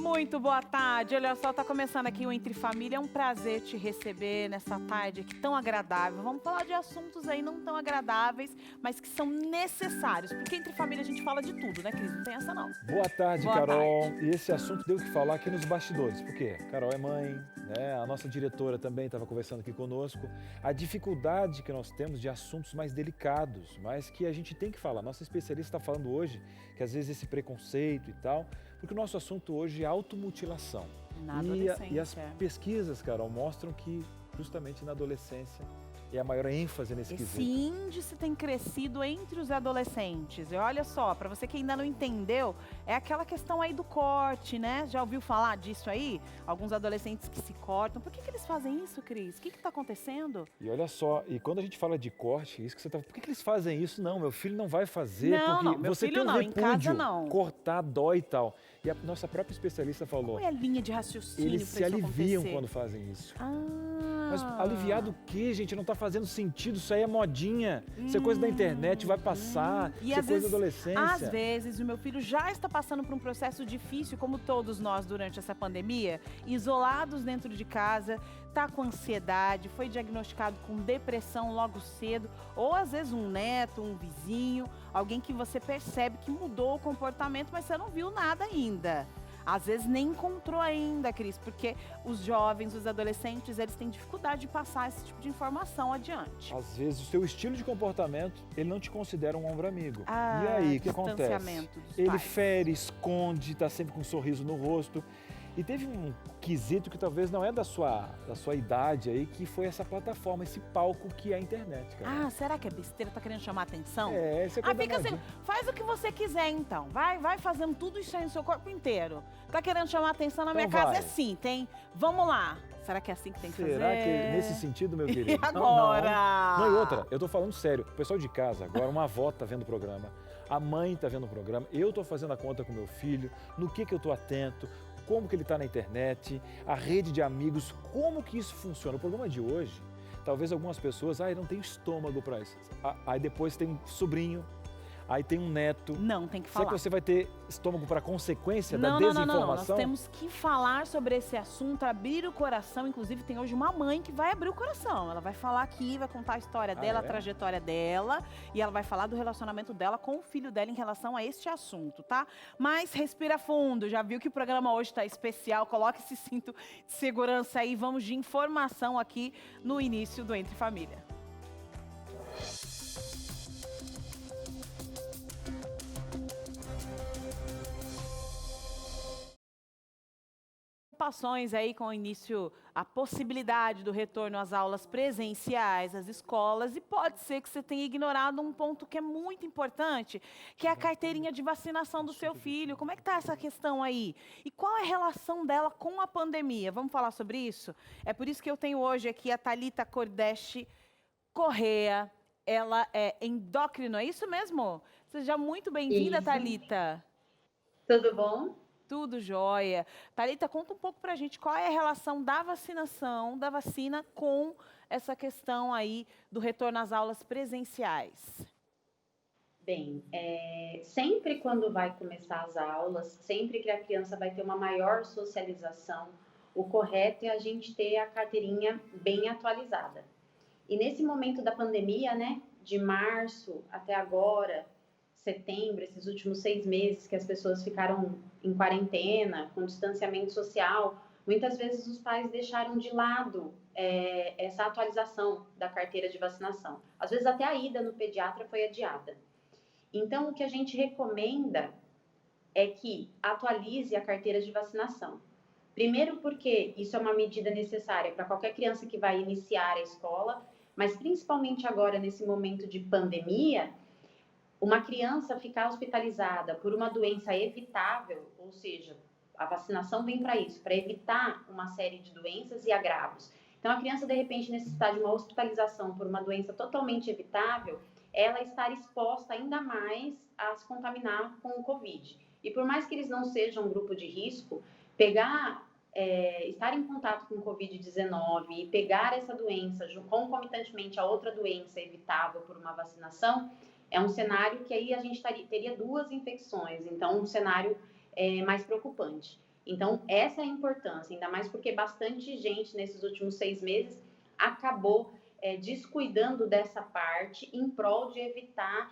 Muito boa tarde. Olha só, tá começando aqui o Entre Família. É um prazer te receber nessa tarde aqui tão agradável. Vamos falar de assuntos aí não tão agradáveis, mas que são necessários. Porque Entre Família a gente fala de tudo, né, Cris? Não tem essa não. Boa tarde, Boa Carol. tarde. E esse assunto deu o que falar aqui nos bastidores. Por quê? Carol é mãe, né? A nossa diretora também estava conversando aqui conosco. A dificuldade que nós temos de assuntos mais delicados, mas que a gente tem que falar. Nossa especialista está falando hoje que às vezes esse preconceito e tal, porque o nosso assunto hoje é automutilação. Na E as adolescência. pesquisas, Carol, mostram que justamente na adolescência é a maior ênfase nesse Esse quesito. índice tem crescido entre os adolescentes. E olha só, para você que ainda não entendeu, é aquela questão aí do corte, né? Já ouviu falar disso aí? Alguns adolescentes que se cortam. Por que eles fazem isso, Cris? O que está acontecendo? E olha só, e quando a gente fala de corte, isso que você tá, por que eles fazem isso? Não, meu filho não vai fazer, Não, porque não, meu você filho tem um não, em casa repúdio, não. cortar dói e tal. E a nossa própria especialista Qual falou, é a linha de raciocínio eles para se isso aliviam acontecer? quando fazem isso. Mas Ah. aliviado o quê, gente? Não tá fazendo sentido, isso aí é modinha, isso é coisa da internet, vai passar, E isso é às coisa da vezes, adolescência. às vezes, o meu filho já está passando por um processo difícil, como todos nós durante essa pandemia, isolados dentro de casa, tá com ansiedade, foi diagnosticado com depressão logo cedo, ou às vezes um neto, um vizinho, alguém que você percebe que mudou o comportamento, mas você não viu nada ainda. Às vezes nem encontrou ainda, Cris, porque os jovens, os adolescentes, eles têm dificuldade de passar esse tipo de informação adiante. Às vezes o seu estilo de comportamento, ele não te considera um ombro amigo. Ah, E aí, o que acontece? distanciamento dos Ele pais. fere, esconde, tá sempre com um sorriso no rosto. E teve um quesito que talvez não é da sua idade aí, que foi essa plataforma, esse palco que é a internet, cara. Ah, será que é besteira? Tá querendo chamar atenção? Esse é Ah, coisa fica assim, modinha. faz o que você quiser então. Vai fazendo tudo isso aí no seu corpo inteiro. Tá querendo chamar atenção na minha Então casa? vai. É sim, tem. Vamos lá. Será que é assim que tem que fazer? Será que nesse sentido, meu querido? E agora? Não, e outra, eu tô falando sério. O pessoal de casa, agora uma avó tá vendo o programa, a mãe tá vendo o programa, eu tô fazendo a conta com meu filho, no que eu tô atento, como que ele tá na internet, a rede de amigos, como que isso funciona. O programa de hoje, talvez algumas pessoas, eu não tenho estômago para isso. Aí depois tem um sobrinho, aí tem um neto. Não, tem que Será falar. que você vai ter estômago para consequência da Não. desinformação? Nós temos que falar sobre esse assunto, abrir o coração. Inclusive, tem hoje uma mãe que vai abrir o coração. Ela vai falar aqui, vai contar a história dela, a trajetória dela. E ela vai falar do relacionamento dela com o filho dela em relação a este assunto, tá? Mas respira fundo. Já viu que o programa hoje está especial. Coloque esse cinto de segurança aí. Vamos de informação aqui no início do Entre Família. Preocupações aí com o início, a possibilidade do retorno às aulas presenciais, às escolas, e pode ser que você tenha ignorado um ponto que é muito importante, que é a carteirinha de vacinação do seu filho. Como é que está essa questão aí? E qual é a relação dela com a pandemia? Vamos falar sobre isso? É por isso que eu tenho hoje aqui a Thalita Cordeste Correa. Ela é endócrino, é isso mesmo? Seja muito bem-vinda, Isso. Thalita. Tudo bom? Tudo jóia. Thalita, conta um pouco pra gente qual é a relação da vacinação, da vacina, com essa questão aí do retorno às aulas presenciais. Bem, sempre quando vai começar as aulas, sempre que a criança vai ter uma maior socialização, o correto é a gente ter a carteirinha bem atualizada. E nesse momento da pandemia, né, de março até agora, setembro, esses últimos 6 meses que as pessoas ficaram em quarentena, com distanciamento social, muitas vezes os pais deixaram de lado essa atualização da carteira de vacinação. Às vezes até a ida no pediatra foi adiada. Então, o que a gente recomenda é que atualize a carteira de vacinação. Primeiro porque isso é uma medida necessária para qualquer criança que vai iniciar a escola, mas principalmente agora nesse momento de pandemia, uma criança ficar hospitalizada por uma doença evitável, ou seja, a vacinação vem para isso, para evitar uma série de doenças e agravos. Então, a criança, de repente, necessitar de uma hospitalização por uma doença totalmente evitável, ela estar exposta ainda mais a se contaminar com o Covid. E por mais que eles não sejam um grupo de risco, estar em contato com o Covid-19 e pegar essa doença concomitantemente a outra doença evitável por uma vacinação, é um cenário que aí a gente teria 2 infecções, então um cenário mais preocupante. Então, essa é a importância, ainda mais porque bastante gente nesses últimos 6 meses acabou descuidando dessa parte em prol de evitar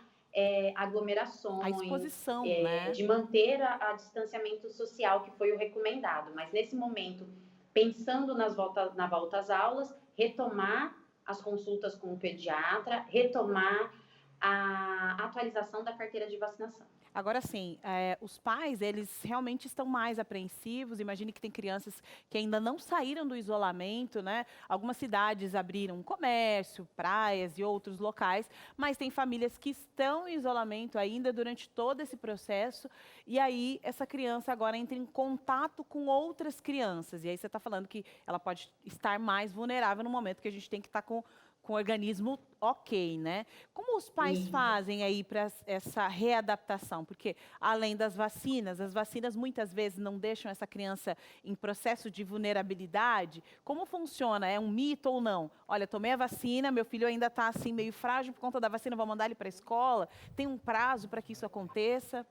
A aglomerações, exposição, né? de manter a distanciamento social, que foi o recomendado. Mas nesse momento, pensando na volta às aulas, retomar as consultas com o pediatra, retomar a atualização da carteira de vacinação. Agora sim, os pais, eles realmente estão mais apreensivos. Imagine que tem crianças que ainda não saíram do isolamento, né? Algumas cidades abriram comércio, praias e outros locais, mas tem famílias que estão em isolamento ainda durante todo esse processo. E aí, essa criança agora entra em contato com outras crianças. E aí você está falando que ela pode estar mais vulnerável no momento que a gente tem que estar com o organismo ok, né? Como os pais fazem aí para essa readaptação? Porque, além das vacinas, as vacinas muitas vezes não deixam essa criança em processo de vulnerabilidade. Como funciona? É um mito ou não? Olha, tomei a vacina, meu filho ainda está assim meio frágil por conta da vacina, vou mandar ele para a escola? Tem um prazo para que isso aconteça?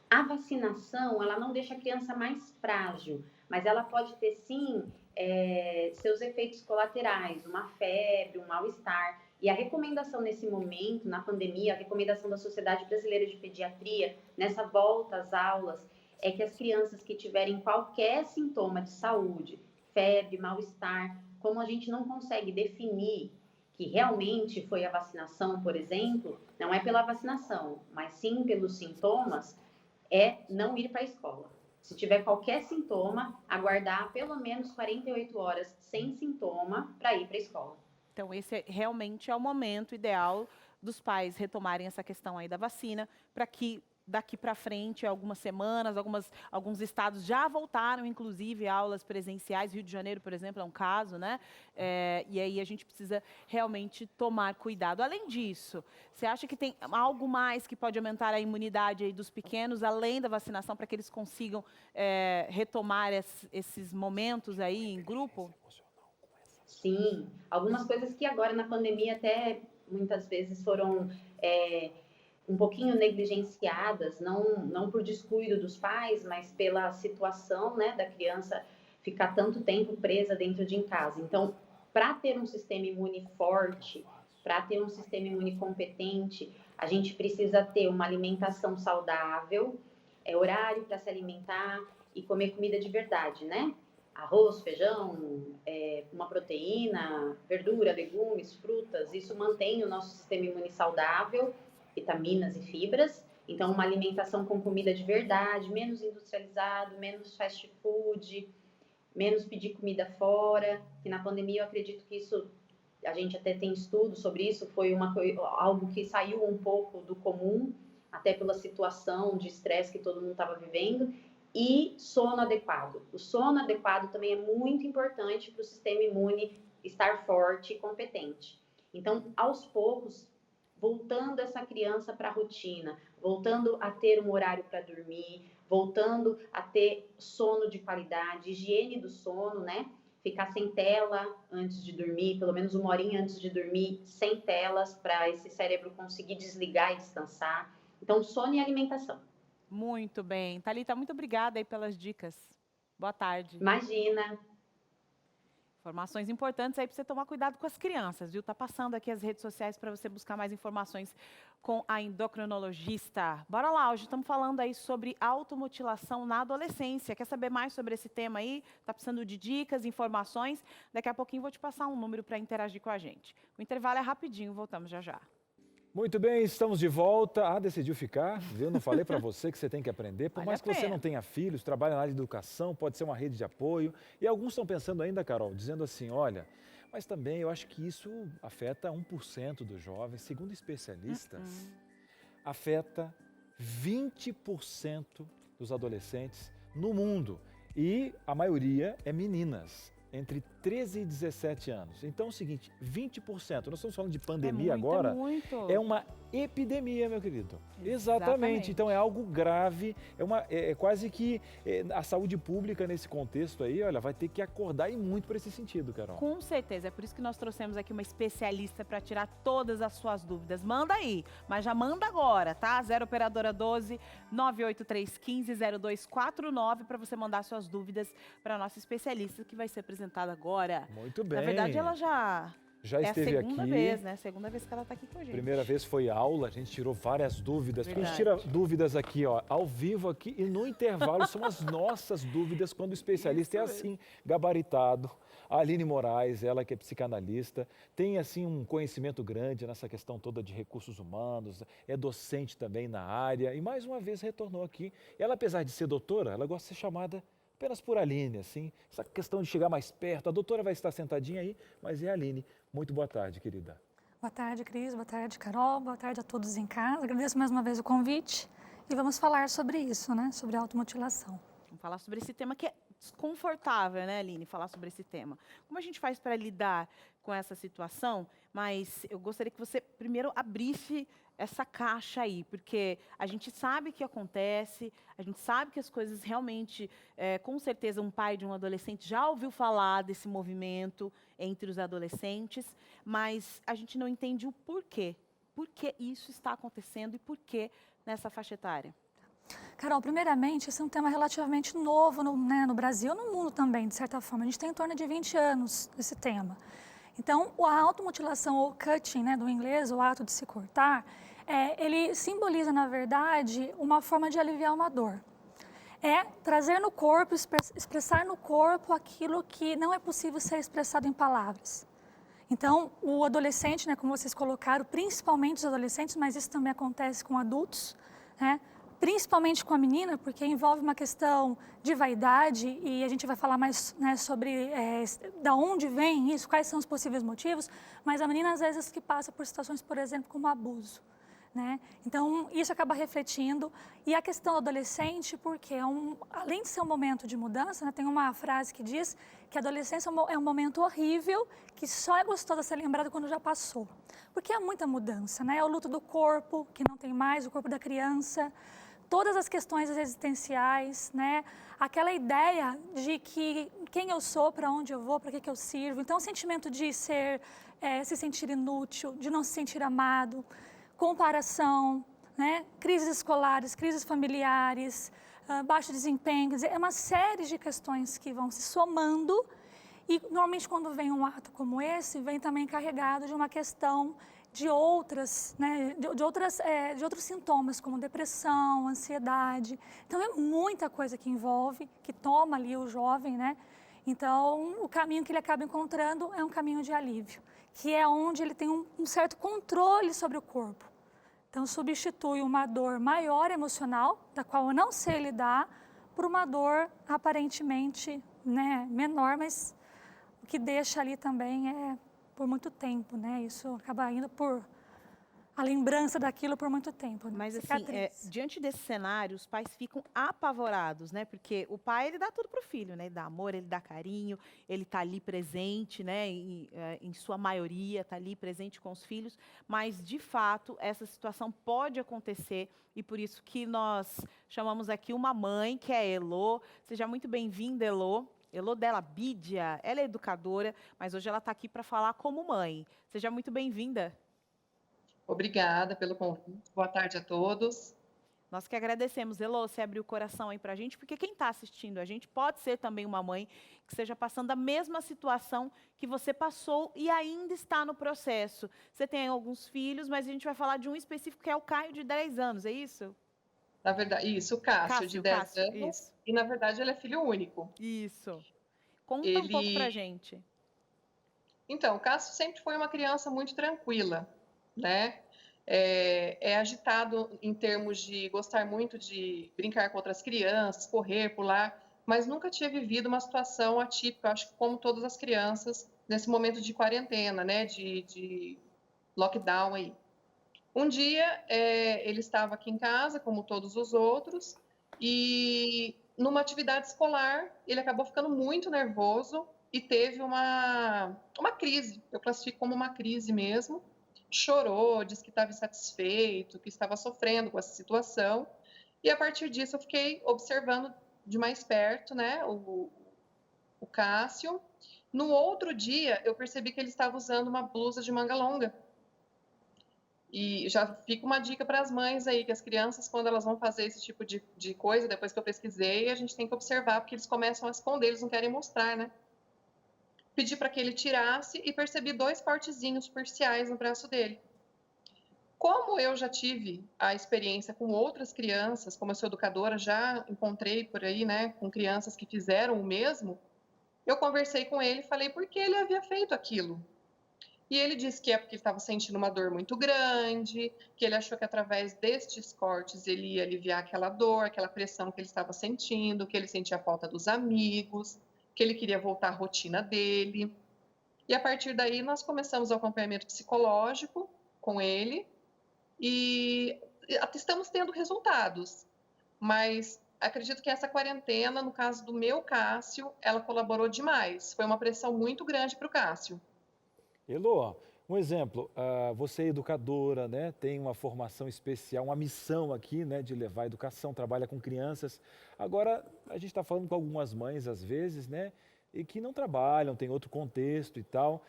A vacinação, ela não deixa a criança mais frágil, mas ela pode ter, sim, seus efeitos colaterais, uma febre, um mal-estar. E a recomendação nesse momento, na pandemia, a recomendação da Sociedade Brasileira de Pediatria, nessa volta às aulas, é que as crianças que tiverem qualquer sintoma de saúde, febre, mal-estar, como a gente não consegue definir que realmente foi a vacinação, por exemplo, não é pela vacinação, mas sim pelos sintomas, não ir para a escola. Se tiver qualquer sintoma, aguardar pelo menos 48 horas sem sintoma para ir para a escola. Então, esse realmente é o momento ideal dos pais retomarem essa questão aí da vacina, para que daqui para frente, algumas semanas, alguns estados já voltaram, inclusive, a aulas presenciais. Rio de Janeiro, por exemplo, é um caso, né? E aí a gente precisa realmente tomar cuidado. Além disso, você acha que tem algo mais que pode aumentar a imunidade aí dos pequenos, além da vacinação, para que eles consigam retomar esses momentos aí em grupo? Sim, algumas coisas que agora na pandemia até muitas vezes foram um pouquinho negligenciadas, não por descuido dos pais, mas pela situação, né, da criança ficar tanto tempo presa dentro de casa. Então, para ter um sistema imune forte, para ter um sistema imune competente, a gente precisa ter uma alimentação saudável, horário para se alimentar e comer comida de verdade, né? Arroz, feijão, uma proteína, verdura, legumes, frutas, isso mantém o nosso sistema imune saudável, vitaminas e fibras. Então, uma alimentação com comida de verdade, menos industrializado, menos fast food, menos pedir comida fora, que na pandemia eu acredito que isso, a gente até tem estudo sobre isso, foi algo que saiu um pouco do comum, até pela situação de estresse que todo mundo estava vivendo, e sono adequado. O sono adequado também é muito importante para o sistema imune estar forte e competente. Então, aos poucos, voltando essa criança para a rotina, voltando a ter um horário para dormir, voltando a ter sono de qualidade, higiene do sono, né? Ficar sem tela antes de dormir, pelo menos 1 horinha antes de dormir, sem telas, para esse cérebro conseguir desligar e descansar. Então, sono e alimentação. Muito bem. Thalita, muito obrigada aí pelas dicas. Boa tarde. Imagina. Informações importantes aí para você tomar cuidado com as crianças, viu? Tá passando aqui as redes sociais para você buscar mais informações com a endocrinologista. Bora lá, hoje estamos falando aí sobre automutilação na adolescência. Quer saber mais sobre esse tema aí? Tá precisando de dicas, informações? Daqui a pouquinho vou te passar um número para interagir com a gente. O intervalo é rapidinho, voltamos já já. Muito bem, estamos de volta. Ah, decidiu ficar? Viu? Não falei para você que você tem que aprender. Por Vale mais a que você pena. não tenha filhos, trabalhe na área de educação, pode ser uma rede de apoio. E alguns estão pensando ainda, Carol, dizendo assim, olha, mas também eu acho que isso afeta 1% dos jovens. Segundo especialistas, afeta 20% dos adolescentes no mundo. E a maioria é meninas, entre 13 e 17 anos. Então é o seguinte, 20%. Nós estamos falando de É pandemia muito, agora. é muito. É uma epidemia, meu querido. Exatamente. Então é algo grave, é quase que a saúde pública nesse contexto aí, olha, vai ter que acordar e muito para esse sentido, Carol. Com certeza, é por isso que nós trouxemos aqui uma especialista para tirar todas as suas dúvidas. Manda aí, mas já manda agora, tá? 0 operadora 12 98315 0249 para você mandar suas dúvidas para nossa especialista que vai ser apresentada agora. Muito bem. Na verdade, ela já esteve a segunda aqui. vez, né? Segunda vez que ela está aqui com a gente. Primeira vez foi aula, a gente tirou várias dúvidas. Porque a gente Verdade. tira dúvidas aqui, ó, ao vivo aqui e no intervalo são as nossas dúvidas quando o especialista é assim, gabaritado. A Aline Moraes, ela que é psicanalista, tem assim um conhecimento grande nessa questão toda de recursos humanos, é docente também na área e mais uma vez retornou aqui. Ela, apesar de ser doutora, ela gosta de ser chamada apenas por Aline, assim, essa questão de chegar mais perto. A doutora vai estar sentadinha aí, mas é a Aline. Muito boa tarde, querida. Boa tarde, Cris. Boa tarde, Carol. Boa tarde a todos em casa. Agradeço mais uma vez o convite e vamos falar sobre isso, né? Sobre automutilação. Vamos falar sobre esse tema que é desconfortável, né, Aline? Falar sobre esse tema. Como a gente faz para lidar com essa situação? Mas eu gostaria que você primeiro abrisse essa caixa aí, porque a gente sabe que acontece, a gente sabe que as coisas realmente, com certeza um pai de um adolescente já ouviu falar desse movimento entre os adolescentes, mas a gente não entende o porquê. Por que isso está acontecendo e por que nessa faixa etária? Carol, primeiramente, esse é um tema relativamente novo no Brasil e no mundo também, de certa forma. A gente tem em torno de 20 anos esse tema. Então, a automutilação ou cutting, né, do inglês, o ato de se cortar, ele simboliza, na verdade, uma forma de aliviar uma dor. É trazer no corpo, expressar no corpo aquilo que não é possível ser expressado em palavras. Então, o adolescente, né, como vocês colocaram, principalmente os adolescentes, mas isso também acontece com adultos, né? Principalmente com a menina, porque envolve uma questão de vaidade e a gente vai falar mais, né, sobre da onde vem isso, quais são os possíveis motivos, mas a menina às vezes que passa por situações, por exemplo, como abuso, né? Então, isso acaba refletindo. E a questão do adolescente, porque além de ser um momento de mudança, né, tem uma frase que diz que a adolescência é um momento horrível, que só é gostoso de ser lembrado quando já passou. Porque há muita mudança, né? É o luto do corpo, que não tem mais, o corpo da criança, todas as questões existenciais, né? Aquela ideia de que quem eu sou, para onde eu vou, para que eu sirvo. Então, o sentimento de se sentir inútil, de não se sentir amado, comparação, né? Crises escolares, crises familiares, baixo desempenho. Quer dizer, é uma série de questões que vão se somando e, normalmente, quando vem um ato como esse, vem também carregado de uma questão de outras, né, de outros sintomas, como depressão, ansiedade. Então, é muita coisa que envolve, que toma ali o jovem, né? Então, o caminho que ele acaba encontrando é um caminho de alívio, que é onde ele tem um certo controle sobre o corpo. Então, substitui uma dor maior emocional, da qual eu não sei lidar, por uma dor aparentemente, né, menor, mas o que deixa ali também é por muito tempo, né? Isso acaba indo por a lembrança daquilo por muito tempo. Né? Mas assim, diante desse cenário, os pais ficam apavorados, né? Porque o pai, ele dá tudo pro filho, né? Ele dá amor, ele dá carinho, ele tá ali presente, né? Em sua maioria, tá ali presente com os filhos. Mas, de fato, essa situação pode acontecer e por isso que nós chamamos aqui uma mãe, que é a Elô. Seja muito bem-vinda, Elô. Elô dela, Bídia, ela é educadora, mas hoje ela está aqui para falar como mãe. Seja muito bem-vinda. Obrigada pelo convite. Boa tarde a todos. Nós que agradecemos. Elô, você abriu o coração aí para a gente, porque quem está assistindo a gente pode ser também uma mãe que esteja passando a mesma situação que você passou e ainda está no processo. Você tem alguns filhos, mas a gente vai falar de um específico que é o Caio, de 10 anos, é isso? Na verdade, isso, o Cássio, de 10 anos. Isso. E, na verdade, ele é filho único. Isso. Conta um pouco pra gente. Então, o Cássio sempre foi uma criança muito tranquila, né? É agitado em termos de gostar muito de brincar com outras crianças, correr, pular, mas nunca tinha vivido uma situação atípica, acho que como todas as crianças, nesse momento de quarentena, né? De lockdown aí. Um dia, ele estava aqui em casa, como todos os outros, e numa atividade escolar, ele acabou ficando muito nervoso e teve uma crise, eu classifico como uma crise mesmo, chorou, disse que estava insatisfeito, que estava sofrendo com essa situação, e a partir disso eu fiquei observando de mais perto, né, o Cássio. No outro dia, eu percebi que ele estava usando uma blusa de manga longa. E já fica uma dica para as mães aí, que as crianças, quando elas vão fazer esse tipo de coisa, depois que eu pesquisei, a gente tem que observar, porque eles começam a esconder, eles não querem mostrar, né? Pedi para que ele tirasse e percebi 2 cortezinhos superficiais no braço dele. Como eu já tive a experiência com outras crianças, como eu sou educadora, já encontrei por aí, né, com crianças que fizeram o mesmo, eu conversei com ele e falei por que ele havia feito aquilo. E ele disse que é porque ele estava sentindo uma dor muito grande, que ele achou que através destes cortes ele ia aliviar aquela dor, aquela pressão que ele estava sentindo, que ele sentia a falta dos amigos, que ele queria voltar à rotina dele. E a partir daí nós começamos o acompanhamento psicológico com ele e estamos tendo resultados. Mas acredito que essa quarentena, no caso do meu Cássio, ela colaborou demais. Foi uma pressão muito grande para o Cássio. Elô, um exemplo, você é educadora, né? Tem uma formação especial, uma missão aqui, né, de levar a educação, trabalha com crianças. Agora, a gente está falando com algumas mães, às vezes, né, e que não trabalham, tem outro contexto e tal.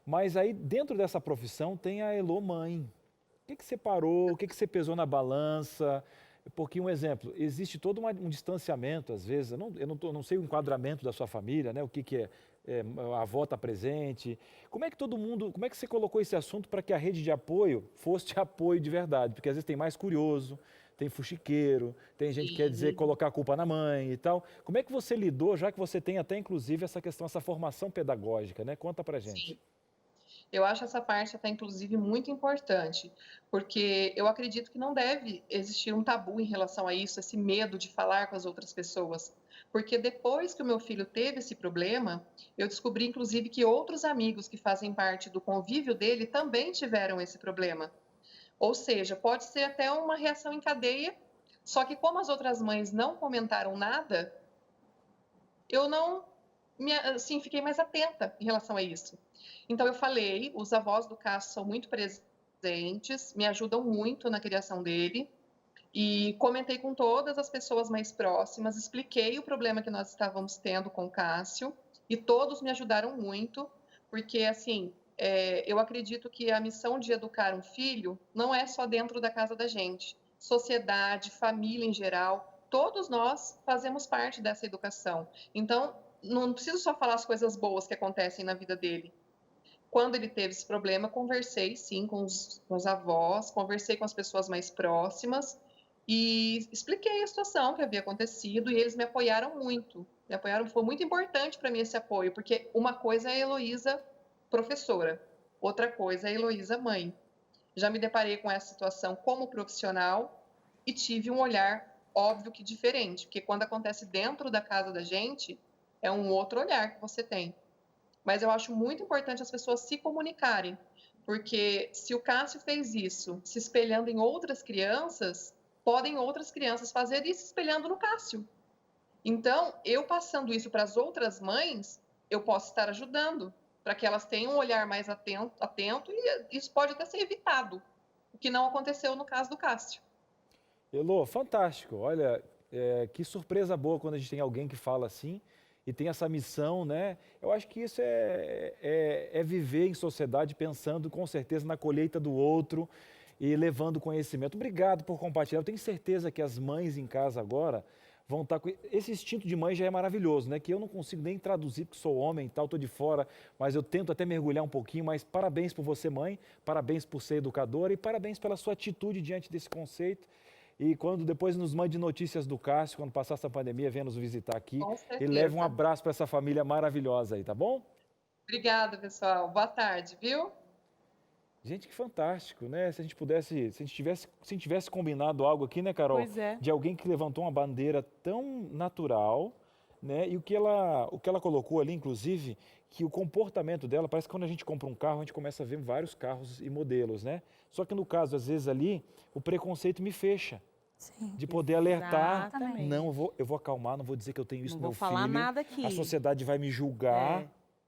Mas aí, dentro dessa profissão, tem a Elô mãe. O que você parou, o que você pesou na balança? Porque, um exemplo, existe todo um distanciamento, às vezes, eu não sei o enquadramento da sua família, né? O que a avó está presente. Como é que você colocou esse assunto para que a rede de apoio fosse de apoio de verdade? Porque às vezes tem mais curioso, tem fuxiqueiro, tem gente que quer dizer colocar a culpa na mãe e tal. Como é que você lidou, já que você tem até inclusive essa questão, essa formação pedagógica, né? Conta pra gente. Sim. Eu acho essa parte até, inclusive, muito importante, porque eu acredito que não deve existir um tabu em relação a isso, esse medo de falar com as outras pessoas. Porque depois que o meu filho teve esse problema, eu descobri, inclusive, que outros amigos que fazem parte do convívio dele também tiveram esse problema. Ou seja, pode ser até uma reação em cadeia, só que como as outras mães não comentaram nada, eu não fiquei mais atenta em relação a isso. Então, eu falei, os avós do Cássio são muito presentes, me ajudam muito na criação dele, e comentei com todas as pessoas mais próximas, expliquei o problema que nós estávamos tendo com o Cássio, e todos me ajudaram muito, porque, assim, eu acredito que a missão de educar um filho não é só dentro da casa da gente. Sociedade, família em geral, todos nós fazemos parte dessa educação. Então, não preciso só falar as coisas boas que acontecem na vida dele. Quando ele teve esse problema, conversei sim com os avós, conversei com as pessoas mais próximas e expliquei a situação que havia acontecido e eles me apoiaram muito. Me apoiaram, foi muito importante para mim esse apoio, porque uma coisa é a Heloísa professora, outra coisa é a Heloísa mãe. Já me deparei com essa situação como profissional e tive um olhar óbvio que diferente, porque quando acontece dentro da casa da gente, é um outro olhar que você tem. Mas eu acho muito importante as pessoas se comunicarem, porque se o Cássio fez isso se espelhando em outras crianças, podem outras crianças fazer isso se espelhando no Cássio. Então, eu passando isso para as outras mães, eu posso estar ajudando, para que elas tenham um olhar mais atento e isso pode até ser evitado, o que não aconteceu no caso do Cássio. Elô, fantástico. Olha, que surpresa boa quando a gente tem alguém que fala assim e tem essa missão, né? Eu acho que isso é viver em sociedade pensando com certeza na colheita do outro e levando conhecimento. Obrigado por compartilhar. Eu tenho certeza que as mães em casa agora vão estar com... Esse instinto de mãe já é maravilhoso, né? Que eu não consigo nem traduzir porque sou homem e tal, estou de fora, mas eu tento até mergulhar um pouquinho, mas parabéns por você, mãe, parabéns por ser educadora e parabéns pela sua atitude diante desse conceito. E quando depois nos mande notícias do Cássio, quando passar essa pandemia, venha nos visitar aqui e leve um abraço para essa família maravilhosa aí, tá bom? Obrigada, pessoal. Boa tarde, viu? Gente, que fantástico, né? Se a gente tivesse combinado algo aqui, né, Carol? Pois é. De alguém que levantou uma bandeira tão natural, né? E o que ela colocou ali, inclusive, que o comportamento dela, parece que quando a gente compra um carro, a gente começa a ver vários carros e modelos, né? Só que no caso, às vezes ali, o preconceito me fecha. Sim. De poder alertar, Exatamente. não, eu vou acalmar, não vou dizer que eu tenho isso no meu filho. Não vou falar nada aqui. A sociedade vai me julgar,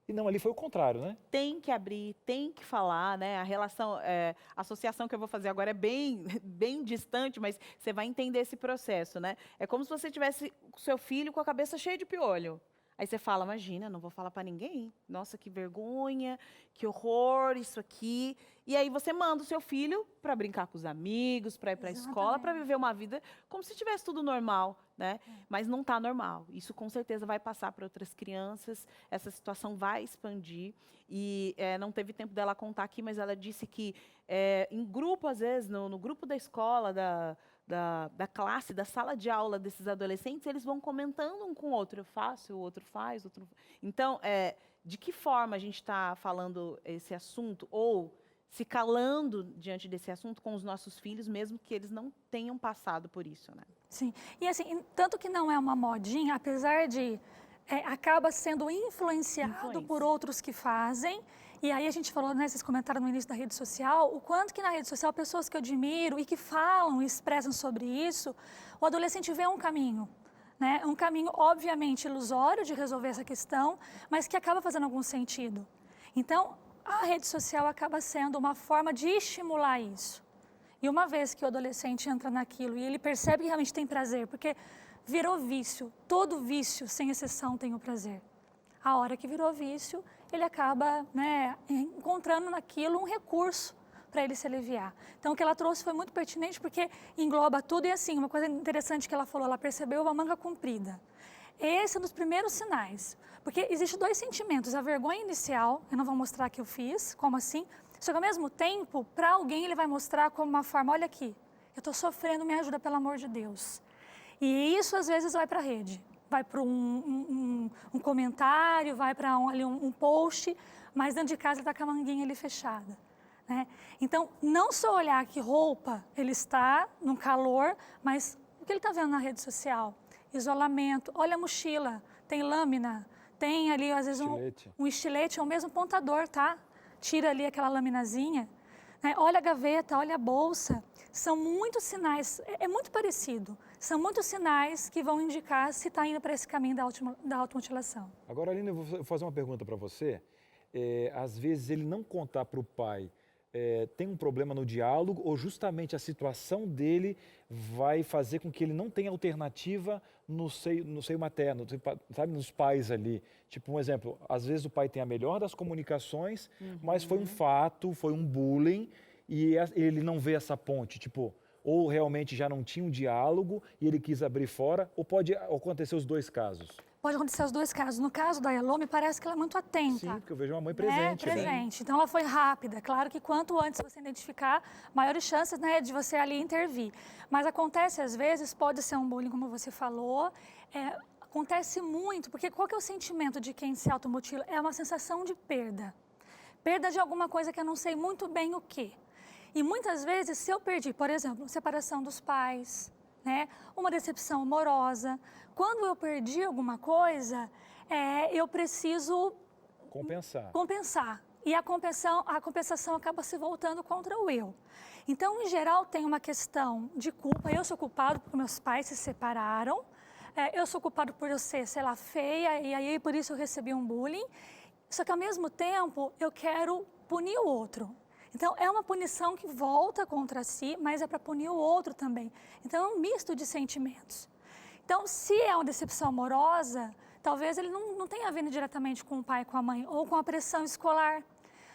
E não, ali foi o contrário, né? Tem que abrir, tem que falar, né? A relação, a associação que eu vou fazer agora é bem, bem distante, mas você vai entender esse processo, né? É como se você tivesse o seu filho com a cabeça cheia de piolho. Aí você fala, imagina, não vou falar para ninguém. Nossa, que vergonha, que horror, isso aqui. E aí você manda o seu filho para brincar com os amigos, para ir para a escola, para viver uma vida como se tivesse tudo normal, né? Mas não está normal. Isso com certeza vai passar para outras crianças. Essa situação vai expandir. E não teve tempo dela contar aqui, mas ela disse que em grupo, às vezes, no grupo da escola, da classe, da sala de aula desses adolescentes, eles vão comentando um com o outro. Eu faço, o outro faz, outro... Então, de que forma a gente está falando esse assunto, ou se calando diante desse assunto com os nossos filhos, mesmo que eles não tenham passado por isso, né? Sim, e assim, tanto que não é uma modinha, apesar de acaba sendo influenciado por outros que fazem. E aí a gente falou, né, vocês comentaram no início da rede social, o quanto que na rede social pessoas que eu admiro e que falam e expressam sobre isso, o adolescente vê um caminho, né? Um caminho obviamente ilusório de resolver essa questão, mas que acaba fazendo algum sentido. Então, a rede social acaba sendo uma forma de estimular isso. E uma vez que o adolescente entra naquilo e ele percebe que realmente tem prazer, porque virou vício, todo vício, sem exceção, tem o prazer. A hora que virou vício, ele acaba, né, encontrando naquilo um recurso para ele se aliviar. Então, o que ela trouxe foi muito pertinente, porque engloba tudo. E assim, uma coisa interessante que ela falou, ela percebeu a manga comprida. Esse é um dos primeiros sinais, porque existem dois sentimentos, a vergonha inicial, eu não vou mostrar que eu fiz, como assim? Só que ao mesmo tempo, para alguém ele vai mostrar como uma forma, olha aqui, eu estou sofrendo, me ajuda pelo amor de Deus. E isso às vezes vai para a rede, vai para um comentário, vai para um post, mas dentro de casa está com a manguinha ali fechada, né? Então, não só olhar que roupa ele está, no calor, mas o que ele está vendo na rede social. Isolamento, olha a mochila, tem lâmina, tem ali às vezes um estilete, ou mesmo pontador, tá? Tira ali aquela laminazinha, né? Olha a gaveta, olha a bolsa, são muitos sinais, é muito parecido, são muitos sinais que vão indicar se está indo para esse caminho da automutilação. Agora, Aline, eu vou fazer uma pergunta para você. Às vezes ele não contar para o pai tem um problema no diálogo, ou justamente a situação dele vai fazer com que ele não tenha alternativa no seio materno, sabe, nos pais ali. Tipo, um exemplo, às vezes o pai tem a melhor das comunicações, mas foi um fato, foi um bullying, e ele não vê essa ponte, tipo, ou realmente já não tinha um diálogo e ele quis abrir fora, ou pode acontecer os dois casos? Pode acontecer os dois casos. No caso da Elô, me parece que ela é muito atenta. Sim, porque eu vejo uma mãe presente. Presente. Então, ela foi rápida. Claro que quanto antes você identificar, maiores chances, né, de você ali intervir. Mas acontece, às vezes, pode ser um bullying, como você falou. Acontece muito, porque qual que é o sentimento de quem se automutila? É uma sensação de perda. Perda de alguma coisa que eu não sei muito bem o quê. E muitas vezes, se eu perdi, por exemplo, separação dos pais, né, uma decepção amorosa, quando eu perdi alguma coisa, eu preciso compensar. E a compensação acaba se voltando contra o eu. Então, em geral, tem uma questão de culpa. Eu sou culpado porque meus pais se separaram. Eu sou culpado por eu ser, sei lá, feia, e aí por isso eu recebi um bullying. Só que, ao mesmo tempo, eu quero punir o outro. Então, é uma punição que volta contra si, mas é para punir o outro também. Então, é um misto de sentimentos. Então, se é uma decepção amorosa, talvez ele não tenha vindo diretamente com o pai e com a mãe, ou com a pressão escolar.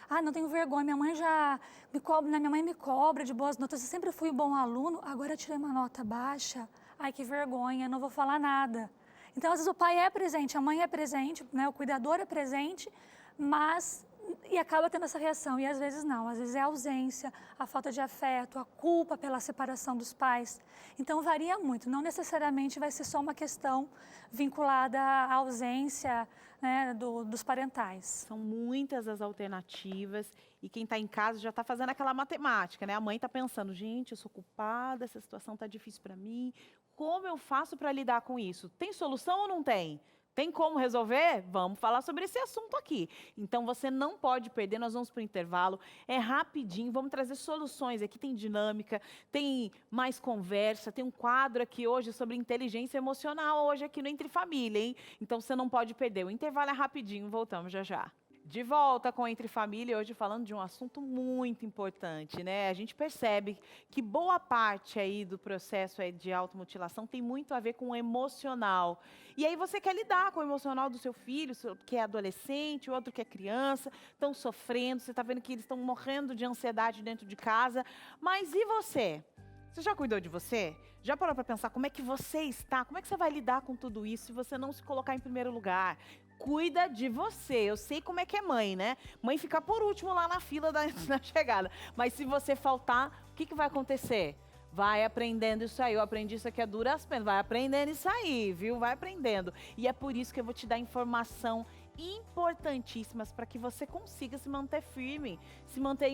Ah, não tenho vergonha, minha mãe já me cobra, minha mãe me cobra de boas notas, eu sempre fui um bom aluno, agora eu tirei uma nota baixa. Ai, que vergonha, não vou falar nada. Então, às vezes o pai é presente, a mãe é presente, né, o cuidador é presente, mas... E acaba tendo essa reação, e às vezes não, às vezes é a ausência, a falta de afeto, a culpa pela separação dos pais. Então varia muito, não necessariamente vai ser só uma questão vinculada à ausência, né, dos parentais. São muitas as alternativas, e quem está em casa já está fazendo aquela matemática, né? A mãe está pensando, gente, eu sou culpada, essa situação está difícil para mim, como eu faço para lidar com isso? Tem solução ou não tem? Tem como resolver? Vamos falar sobre esse assunto aqui. Então, você não pode perder, nós vamos para o intervalo. É rapidinho, vamos trazer soluções aqui. Tem dinâmica, tem mais conversa, tem um quadro aqui hoje sobre inteligência emocional, hoje aqui no Entre Família, hein? Então, você não pode perder. O intervalo é rapidinho, voltamos já já. De volta com Entre Família, hoje falando de um assunto muito importante, né? A gente percebe que boa parte aí do processo aí de automutilação tem muito a ver com o emocional. E aí você quer lidar com o emocional do seu filho, que é adolescente, o outro que é criança, estão sofrendo, você está vendo que eles estão morrendo de ansiedade dentro de casa. Mas e você? Você já cuidou de você? Já parou para pensar como é que você está? Como é que você vai lidar com tudo isso se você não se colocar em primeiro lugar? Cuida de você. Eu sei como é que é mãe, né? Mãe fica por último lá na fila da chegada. Mas se você faltar, o que vai acontecer? Vai aprendendo isso aí. Eu aprendi isso aqui a duras penas. Vai aprendendo isso aí, viu? Vai aprendendo. E é por isso que eu vou te dar informação importantíssimas para que você consiga se manter firme, se manter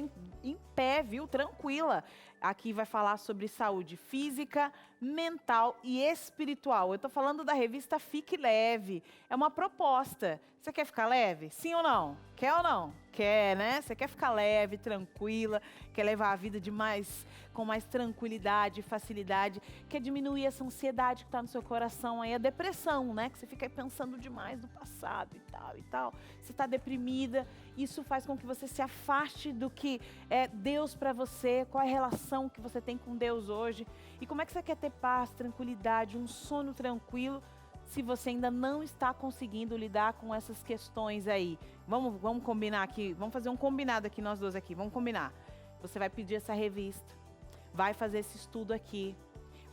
em pé, viu? Tranquila. Aqui vai falar sobre saúde física, mental e espiritual. Eu tô falando da revista Fique Leve. É uma proposta. Você quer ficar leve? Sim ou não? Quer ou não? Quer, né? Você quer ficar leve, tranquila, quer levar a vida com mais tranquilidade, facilidade, quer diminuir essa ansiedade que está no seu coração, aí a depressão, né? Que você fica aí pensando demais no passado e tal e tal. Você está deprimida, isso faz com que você se afaste do que é Deus para você, qual é a relação que você tem com Deus hoje e como é que você quer ter paz, tranquilidade, um sono tranquilo, se você ainda não está conseguindo lidar com essas questões aí. Vamos combinar aqui, vamos fazer um combinado aqui, nós dois aqui, vamos combinar. Você vai pedir essa revista, vai fazer esse estudo aqui,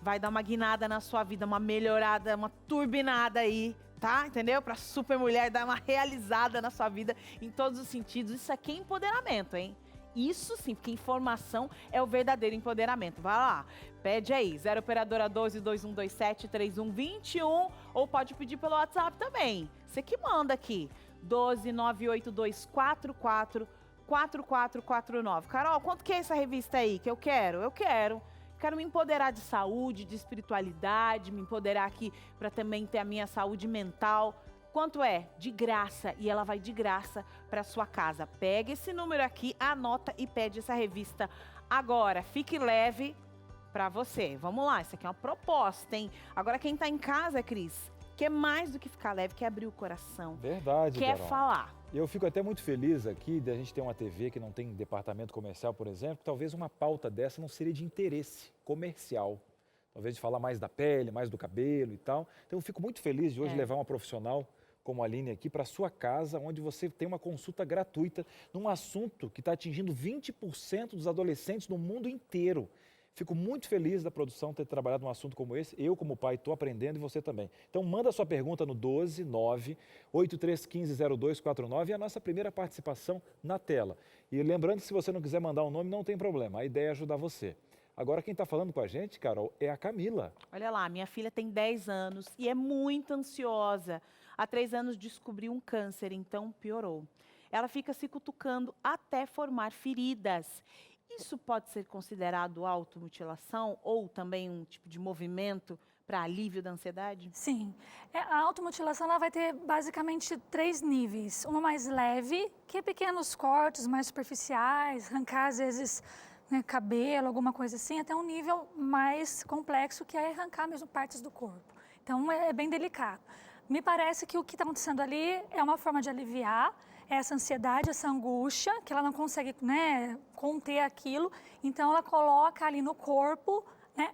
vai dar uma guinada na sua vida, uma melhorada, uma turbinada aí, tá? Entendeu? Pra super mulher dar uma realizada na sua vida em todos os sentidos. Isso aqui é empoderamento, hein? Isso sim, porque informação é o verdadeiro empoderamento. Vai lá, pede aí, 0 operadora 12 2127 3121, ou pode pedir pelo WhatsApp também. Você que manda aqui, 12 98244 4449. Carol, quanto que é essa revista aí que eu quero? Eu quero me empoderar de saúde, de espiritualidade, me empoderar aqui para também ter a minha saúde mental. Quanto é? De graça. E ela vai de graça para sua casa. Pega esse número aqui, anota e pede essa revista agora. Fique leve para você. Vamos lá, isso aqui é uma proposta, hein? Agora quem está em casa, Cris, quer mais do que ficar leve, quer abrir o coração. Verdade, Quer Carol. falar. Eu fico até muito feliz aqui de a gente ter uma TV que não tem departamento comercial, por exemplo. Talvez uma pauta dessa não seria de interesse comercial. Talvez de falar mais da pele, mais do cabelo e tal. Então eu fico muito feliz de hoje levar uma profissional como a Aline aqui para a sua casa, onde você tem uma consulta gratuita num assunto que está atingindo 20% dos adolescentes no mundo inteiro. Fico muito feliz da produção ter trabalhado num assunto como esse. Eu, como pai, estou aprendendo e você também. Então, manda a sua pergunta no 12 9 8315 0249 e a nossa primeira participação na tela. E lembrando que se você não quiser mandar um nome, não tem problema. A ideia é ajudar você. Agora, quem está falando com a gente, Carol, é a Camila. Olha lá, minha filha tem 10 anos e é muito ansiosa. Há 3 anos descobriu um câncer, então piorou. Ela fica se cutucando até formar feridas. Isso pode ser considerado automutilação ou também um tipo de movimento para alívio da ansiedade? Sim. A automutilação ela vai ter basicamente 3 níveis. Uma mais leve, que é pequenos cortes mais superficiais, arrancar às vezes cabelo, alguma coisa assim, até um nível mais complexo, que é arrancar mesmo partes do corpo. Então é bem delicado. Me parece que o que está acontecendo ali é uma forma de aliviar essa ansiedade, essa angústia, que ela não consegue conter aquilo, então ela coloca ali no corpo,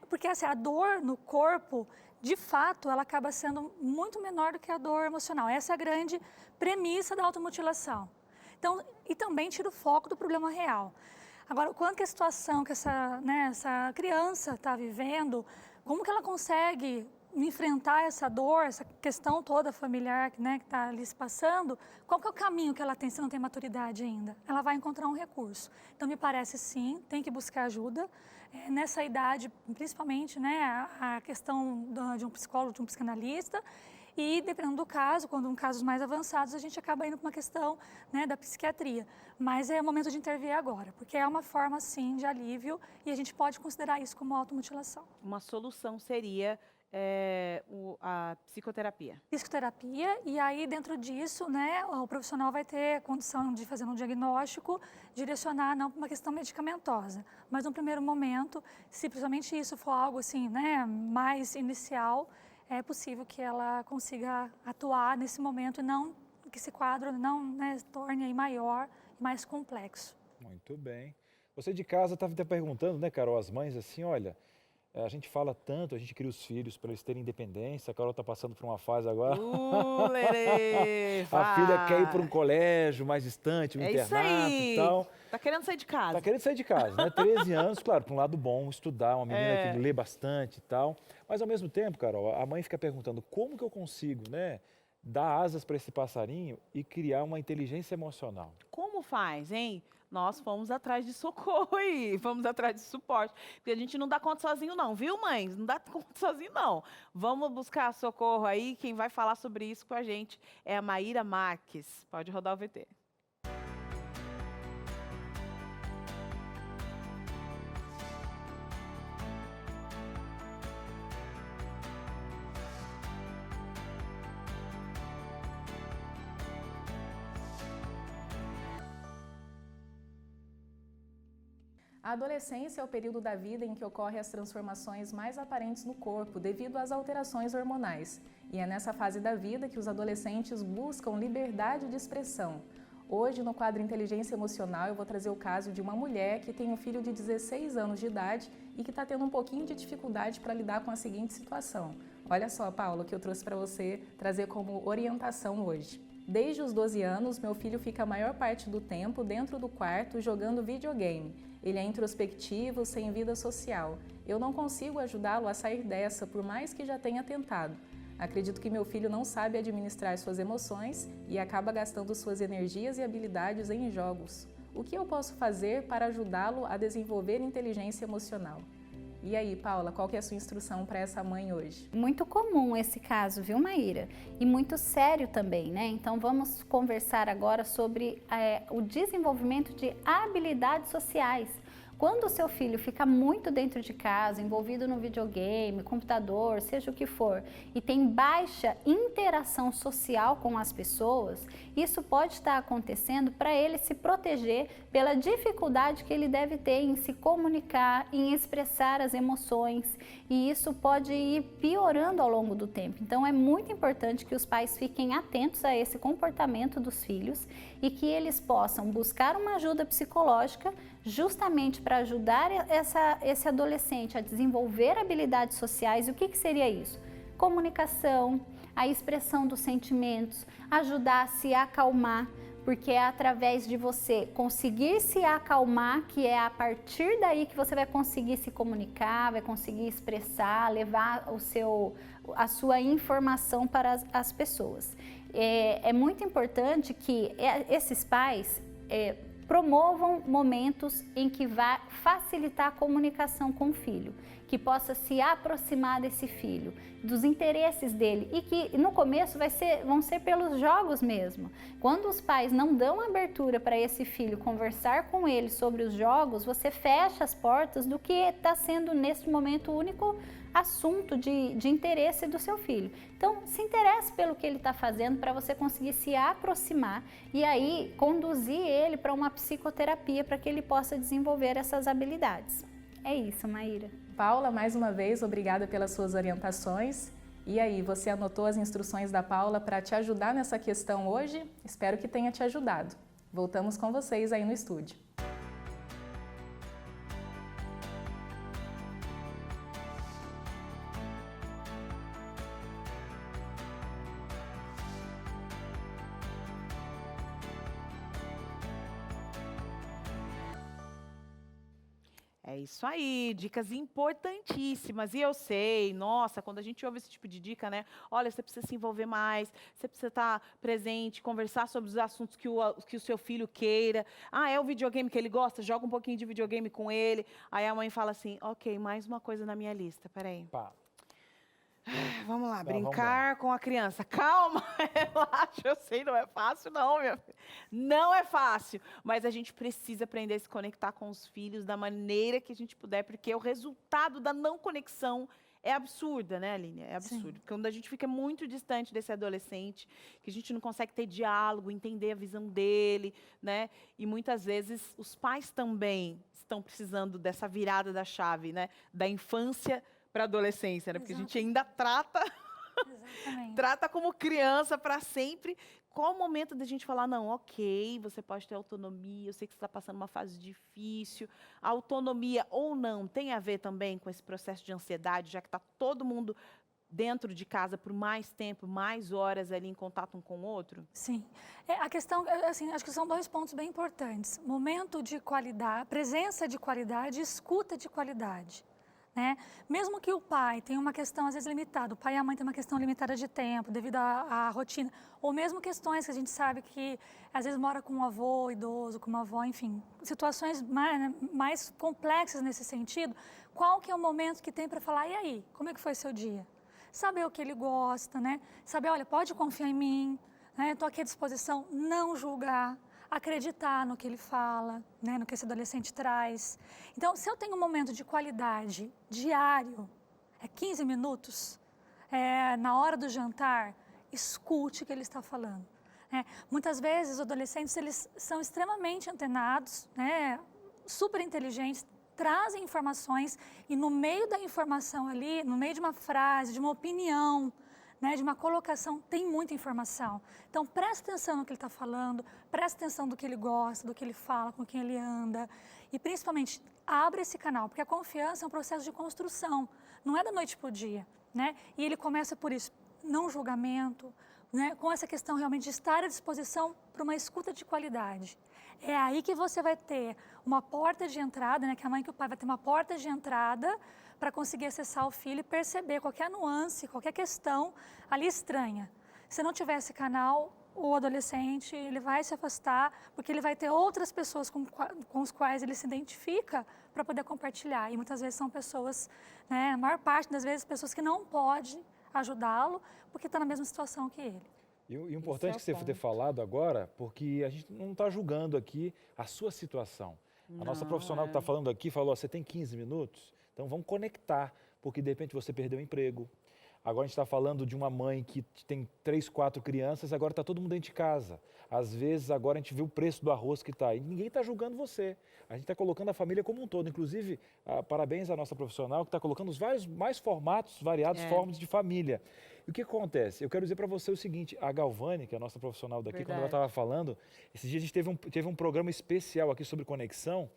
porque assim, a dor no corpo, de fato, ela acaba sendo muito menor do que a dor emocional. Essa é a grande premissa da automutilação. Então, e também tira o foco do problema real. Agora, quanto que a situação que essa criança está vivendo, como que ela consegue enfrentar essa dor, essa questão toda familiar que está ali se passando, qual que é o caminho que ela tem se não tem maturidade ainda? Ela vai encontrar um recurso. Então, me parece sim, tem que buscar ajuda. Nessa idade, principalmente, a questão de um psicólogo, de um psicanalista. E, dependendo do caso, quando em casos mais avançados, a gente acaba indo para uma questão da psiquiatria. Mas é o momento de intervir agora, porque é uma forma, sim, de alívio e a gente pode considerar isso como automutilação. Uma solução seria a psicoterapia. Psicoterapia, e aí dentro disso, né, o profissional vai ter condição de fazer um diagnóstico, direcionar não para uma questão medicamentosa, mas no primeiro momento, se principalmente isso for algo assim, né, mais inicial, é possível que ela consiga atuar nesse momento e não que esse quadro não, né, torne aí maior e mais complexo. Muito bem. Você de casa estava até perguntando, né, Carol, as mães assim, olha, a gente fala tanto, a gente cria os filhos para eles terem independência, a Carol está passando por uma fase agora. Lerê, A filha quer ir para um colégio mais distante, um internato isso aí. e tal. Tá querendo sair de casa. Tá querendo sair de casa, né? 13 anos, claro, para um lado bom, estudar, uma menina que lê bastante e tal. Mas ao mesmo tempo, Carol, a mãe fica perguntando como que eu consigo, né, dar asas para esse passarinho e criar uma inteligência emocional. Como faz, hein? Nós fomos atrás de socorro aí, fomos atrás de suporte. Porque a gente não dá conta sozinho não, viu, mães? Não dá conta sozinho não. Vamos buscar socorro aí. Quem vai falar sobre isso com a gente é a Maíra Marques. Pode rodar o VT. A adolescência é o período da vida em que ocorrem as transformações mais aparentes no corpo devido às alterações hormonais. E é nessa fase da vida que os adolescentes buscam liberdade de expressão. Hoje, no quadro Inteligência Emocional, eu vou trazer o caso de uma mulher que tem um filho de 16 anos de idade e que está tendo um pouquinho de dificuldade para lidar com a seguinte situação. Olha só, Paula, o que eu trouxe para você trazer como orientação hoje. Desde os 12 anos, meu filho fica a maior parte do tempo dentro do quarto jogando videogame. Ele é introspectivo, sem vida social. Eu não consigo ajudá-lo a sair dessa, por mais que já tenha tentado. Acredito que meu filho não sabe administrar suas emoções e acaba gastando suas energias e habilidades em jogos. O que eu posso fazer para ajudá-lo a desenvolver inteligência emocional? E aí, Paula, qual que é a sua instrução para essa mãe hoje? Muito comum esse caso, viu, Maíra? E muito sério também, né? Então vamos conversar agora sobre o desenvolvimento de habilidades sociais. Quando o seu filho fica muito dentro de casa, envolvido no videogame, computador, seja o que for, e tem baixa interação social com as pessoas, isso pode estar acontecendo para ele se proteger pela dificuldade que ele deve ter em se comunicar, em expressar as emoções, e isso pode ir piorando ao longo do tempo. Então é muito importante que os pais fiquem atentos a esse comportamento dos filhos e que eles possam buscar uma ajuda psicológica justamente para ajudar esse adolescente a desenvolver habilidades sociais. E o que seria isso? Comunicação, a expressão dos sentimentos, ajudar a se acalmar, porque é através de você conseguir se acalmar que é a partir daí que você vai conseguir se comunicar, vai conseguir expressar, levar a sua informação para as pessoas. É muito importante que esses pais promovam momentos em que vá facilitar a comunicação com o filho, que possa se aproximar desse filho, dos interesses dele e que no começo vão ser pelos jogos mesmo. Quando os pais não dão abertura para esse filho conversar com ele sobre os jogos, você fecha as portas do que está sendo nesse momento o único assunto de interesse do seu filho. Então, se interesse pelo que ele está fazendo para você conseguir se aproximar e aí conduzir ele para uma psicoterapia para que ele possa desenvolver essas habilidades. É isso, Maíra. Paula, mais uma vez, obrigada pelas suas orientações. E aí, você anotou as instruções da Paula para te ajudar nessa questão hoje? Espero que tenha te ajudado. Voltamos com vocês aí no estúdio. É isso aí, dicas importantíssimas. E eu sei, nossa, quando a gente ouve esse tipo de dica, né? Olha, você precisa se envolver mais, você precisa estar presente, conversar sobre os assuntos que o seu filho queira. Ah, é o videogame que ele gosta? Joga um pouquinho de videogame com ele. Aí a mãe fala assim, ok, mais uma coisa na minha lista, peraí. Pá. Vamos lá, Tá, brincar com a criança. Calma, relaxa, eu sei, não é fácil não, minha filha. Não é fácil, mas a gente precisa aprender a se conectar com os filhos da maneira que a gente puder, porque o resultado da não conexão é absurda, né, Aline? É absurdo. Porque quando a gente fica muito distante desse adolescente, que a gente não consegue ter diálogo, entender a visão dele, né? E muitas vezes os pais também estão precisando dessa virada da chave, né? Da infância para a adolescência, né? Porque a gente ainda trata como criança para sempre. Qual o momento da gente falar, não, ok, você pode ter autonomia, eu sei que você está passando uma fase difícil. A autonomia ou não tem a ver também com esse processo de ansiedade, já que está todo mundo dentro de casa por mais tempo, mais horas ali em contato um com o outro? Sim. A questão, assim, acho que são 2 pontos bem importantes. Momento de qualidade, presença de qualidade e escuta de qualidade. Né? Mesmo que o pai tenha uma questão, às vezes, limitada, o pai e a mãe têm uma questão limitada de tempo, devido à rotina, ou mesmo questões que a gente sabe que, às vezes, mora com um avô idoso, com uma avó, enfim, situações mais complexas nesse sentido, qual que é o momento que tem para falar, e aí, como é que foi seu dia? Saber o que ele gosta, né? Saber, olha, pode confiar em mim, né? Estou aqui à disposição, não julgar, acreditar no que ele fala, né, no que esse adolescente traz. Então, se eu tenho um momento de qualidade diário, 15 minutos, na hora do jantar, escute o que ele está falando. Muitas vezes, os adolescentes, eles são extremamente antenados, né, super inteligentes, trazem informações e no meio da informação ali, no meio de uma frase, de uma opinião, né, de uma colocação, tem muita informação. Então, preste atenção no que ele está falando, preste atenção do que ele gosta, do que ele fala, com quem ele anda. E, principalmente, abra esse canal, porque a confiança é um processo de construção, não é da noite para o dia. Né? E ele começa por isso, não julgamento, né, com essa questão realmente de estar à disposição para uma escuta de qualidade. É aí que você vai ter uma porta de entrada, né, que a mãe e que o pai vai ter uma porta de entrada para conseguir acessar o filho e perceber qualquer nuance, qualquer questão ali estranha. Se não tiver esse canal, o adolescente ele vai se afastar, porque ele vai ter outras pessoas com os quais ele se identifica para poder compartilhar. E muitas vezes são pessoas, né, a maior parte das vezes, pessoas que não podem ajudá-lo, porque está na mesma situação que ele. E o importante que você ter falado agora, porque a gente não está julgando aqui a sua situação. A nossa profissional que está falando aqui falou, você tem 15 minutos? Então vamos conectar, porque de repente você perdeu o emprego. Agora a gente está falando de uma mãe que tem 3, 4 crianças, agora está todo mundo dentro de casa. Às vezes agora a gente vê o preço do arroz que está aí. Ninguém está julgando você. A gente está colocando a família como um todo. Inclusive, parabéns à nossa profissional que está colocando os mais formatos, variados formas de família. E o que acontece? Eu quero dizer para você o seguinte, a Galvani, que é a nossa profissional daqui, quando ela estava falando, esses dias a gente teve um programa especial aqui sobre conexão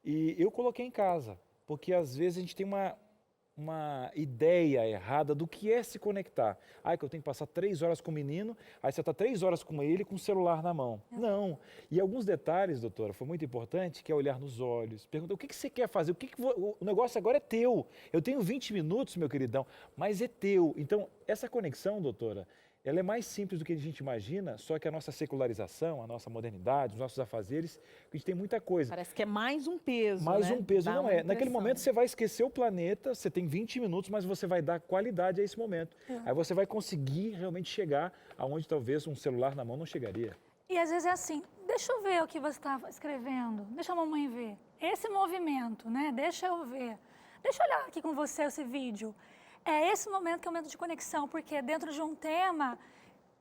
e eu coloquei em casa, porque às vezes a gente tem uma ideia errada do que é se conectar. Que eu tenho que passar 3 horas com o menino, aí você está 3 horas com ele com o celular na mão. Não. E alguns detalhes, doutora, foi muito importante, que é olhar nos olhos, perguntar o que você quer fazer, o negócio agora é teu. Eu tenho 20 minutos, meu queridão, mas é teu. Então, essa conexão, doutora, ela é mais simples do que a gente imagina, só que a nossa secularização, a nossa modernidade, os nossos afazeres, a gente tem muita coisa. Parece que é mais um peso, Mais um peso, não é. Naquele impressão. momento você vai esquecer o planeta, você tem 20 minutos, mas você vai dar qualidade a esse momento. Aí você vai conseguir realmente chegar aonde talvez um celular na mão não chegaria. E às vezes é assim, deixa eu ver o que você está escrevendo, deixa a mamãe ver. Esse movimento, né? Deixa eu ver. Deixa eu olhar aqui com você esse vídeo. É esse momento que é o momento de conexão, porque é dentro de um tema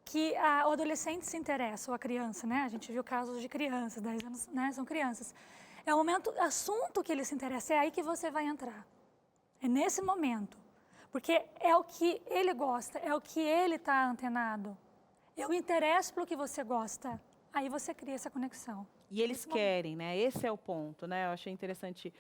que o adolescente se interessa, ou a criança, né? A gente viu casos de crianças, 10 anos, né? São crianças. É o momento, assunto que ele se interessa, é aí que você vai entrar. É nesse momento. Porque é o que ele gosta, é o que ele está antenado. Eu me interesso pelo que você gosta. Aí você cria essa conexão. E eles querem, né? Esse é o ponto, né? Eu achei interessante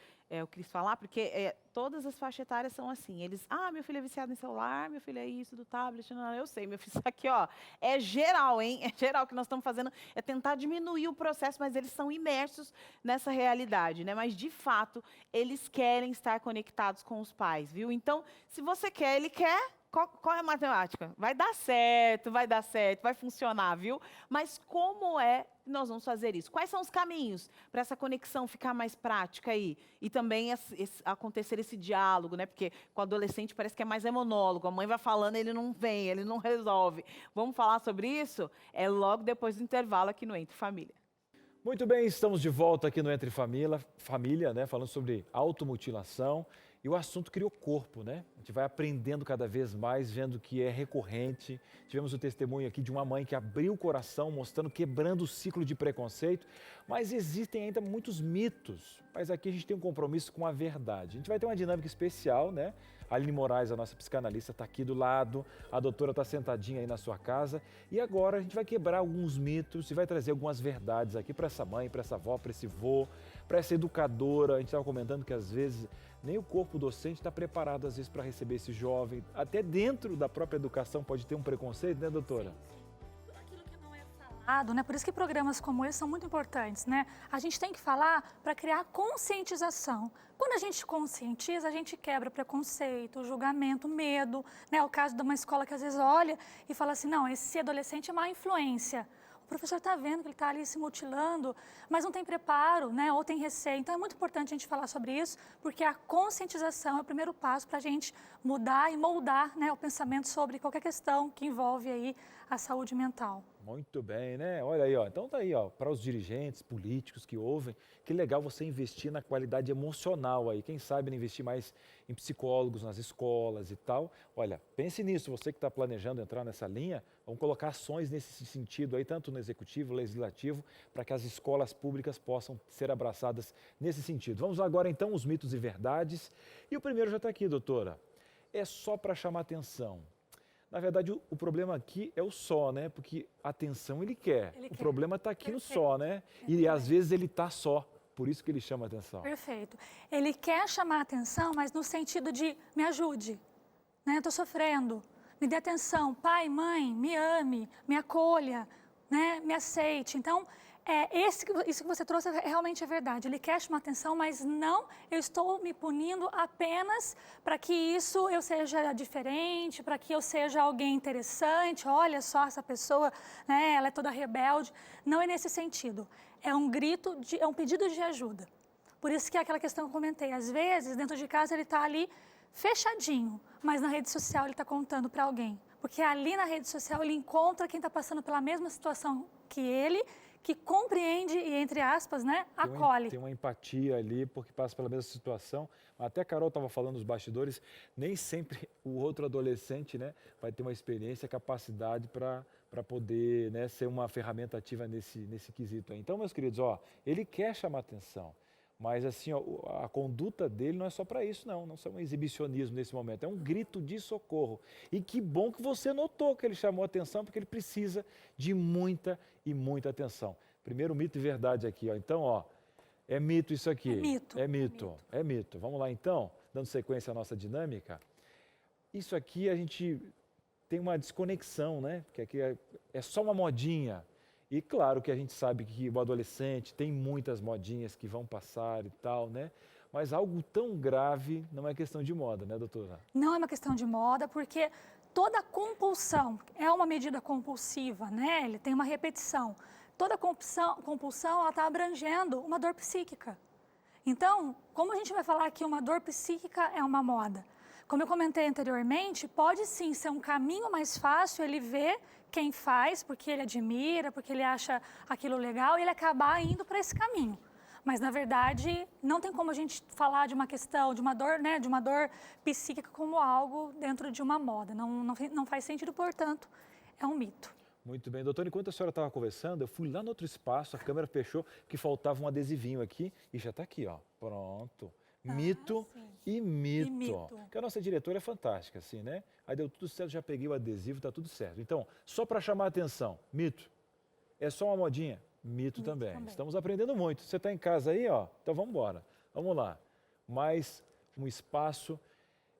o Cris falar, porque todas as faixas etárias são assim. Eles, meu filho é viciado em celular, meu filho é isso, do tablet. Não, eu sei, meu filho, isso aqui, ó, é geral, hein? É geral. O que nós estamos fazendo é tentar diminuir o processo, mas eles são imersos nessa realidade, né? Mas, de fato, eles querem estar conectados com os pais, viu? Então, se você quer, ele quer... Qual é a matemática? Vai dar certo, vai funcionar, viu? Mas como é que nós vamos fazer isso? Quais são os caminhos para essa conexão ficar mais prática aí? E também acontecer esse diálogo, né? Porque com o adolescente parece que é mais monólogo. A mãe vai falando, ele não vem, ele não resolve. Vamos falar sobre isso? É logo depois do intervalo aqui no Entre Família. Muito bem, estamos de volta aqui no Entre Família, né? Falando sobre automutilação. E o assunto criou corpo, né? A gente vai aprendendo cada vez mais, vendo que é recorrente. Tivemos o testemunho aqui de uma mãe que abriu o coração, mostrando, quebrando o ciclo de preconceito. Mas existem ainda muitos mitos. Mas aqui a gente tem um compromisso com a verdade. A gente vai ter uma dinâmica especial, né? A Aline Moraes, a nossa psicanalista, está aqui do lado. A doutora está sentadinha aí na sua casa. E agora a gente vai quebrar alguns mitos e vai trazer algumas verdades aqui para essa mãe, para essa avó, para esse vô, para essa educadora. A gente estava comentando que às vezes nem o corpo docente está preparado, às vezes, para receber esse jovem. Até dentro da própria educação pode ter um preconceito, né, doutora? Aquilo que não é falado, né? Por isso que programas como esse são muito importantes, né? A gente tem que falar para criar conscientização. Quando a gente conscientiza, a gente quebra preconceito, julgamento, medo, né? O caso de uma escola que às vezes olha e fala assim, não, esse adolescente é má influência. O professor está vendo que ele está ali se mutilando, mas não tem preparo, né? Ou tem receio. Então, é muito importante a gente falar sobre isso, porque a conscientização é o primeiro passo para a gente mudar e moldar, né, o pensamento sobre qualquer questão que envolve aí a saúde mental. Muito bem, né? Olha aí, ó. Então tá aí, ó, para os dirigentes políticos que ouvem, que legal você investir na qualidade emocional aí. Quem sabe investir mais em psicólogos nas escolas e tal. Olha, pense nisso, você que está planejando entrar nessa linha, vamos colocar ações nesse sentido aí, tanto no executivo, legislativo, para que as escolas públicas possam ser abraçadas nesse sentido. Vamos agora então os mitos e verdades. E o primeiro já está aqui, doutora. É só para chamar atenção. Na verdade, o problema aqui é o só, né? Porque a atenção ele quer. O problema está aqui no só, né? E às vezes ele está só. Por isso que ele chama atenção. Perfeito. Ele quer chamar atenção, mas no sentido de me ajude, né? Estou sofrendo, me dê atenção. Pai, mãe, me ame, me acolha, né? Me aceite. Então, isso que você trouxe realmente é verdade. Ele quer chamar atenção, mas não eu estou me punindo apenas para que isso eu seja diferente, para que eu seja alguém interessante. Olha só essa pessoa, né? Ela é toda rebelde. Não é nesse sentido. É um grito, é um pedido de ajuda. Por isso que é aquela questão que eu comentei. Às vezes, dentro de casa, ele está ali fechadinho, mas na rede social ele está contando para alguém. Porque ali na rede social ele encontra quem está passando pela mesma situação que ele, que compreende e, entre aspas, né, acolhe. Tem uma empatia ali, porque passa pela mesma situação. Até a Carol estava falando nos bastidores, nem sempre o outro adolescente, né, vai ter uma experiência, capacidade para poder, né, ser uma ferramenta ativa nesse quesito aí. Então, meus queridos, ó, ele quer chamar atenção. Mas assim, ó, a conduta dele não é só para isso, não é um exibicionismo nesse momento, é um grito de socorro. E que bom que você notou que ele chamou atenção, porque ele precisa de muita e muita atenção. Primeiro mito e verdade aqui, ó. Então, ó, é mito isso aqui. É mito. Vamos lá então, dando sequência à nossa dinâmica. Isso aqui a gente tem uma desconexão, né? Porque aqui é só uma modinha. E claro que a gente sabe que o adolescente tem muitas modinhas que vão passar e tal, né? Mas algo tão grave não é questão de moda, né, doutora? Não é uma questão de moda, porque toda compulsão é uma medida compulsiva, né? Ele tem uma repetição. Toda compulsão ela está abrangendo uma dor psíquica. Então, como a gente vai falar que uma dor psíquica é uma moda? Como eu comentei anteriormente, pode sim ser um caminho mais fácil ele ver quem faz, porque ele admira, porque ele acha aquilo legal, e ele acabar indo para esse caminho. Mas, na verdade, não tem como a gente falar de uma questão, de uma dor, né, de uma dor psíquica como algo dentro de uma moda. Não faz sentido, portanto, é um mito. Muito bem, doutora, enquanto a senhora estava conversando, eu fui lá no outro espaço, a câmera fechou, que faltava um adesivinho aqui, e já está aqui, ó, pronto. Mito e mito. Porque a nossa diretora é fantástica, assim, né? Aí deu tudo certo, já peguei o adesivo, tá tudo certo. Então, só para chamar a atenção, mito. É só uma modinha? Mito também. Estamos aprendendo muito. Você está em casa aí, ó? Então vamos embora. Vamos lá. Mais um espaço.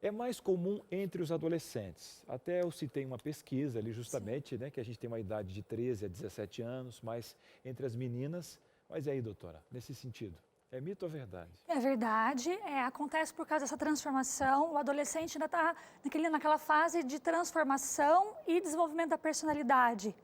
É mais comum entre os adolescentes. Até eu citei uma pesquisa ali, justamente, né? Que a gente tem uma idade de 13 a 17 anos, mas entre as meninas. Mas e aí, doutora, nesse sentido? É mito ou verdade? É verdade, acontece por causa dessa transformação, o adolescente ainda está naquela fase de transformação e desenvolvimento da personalidade.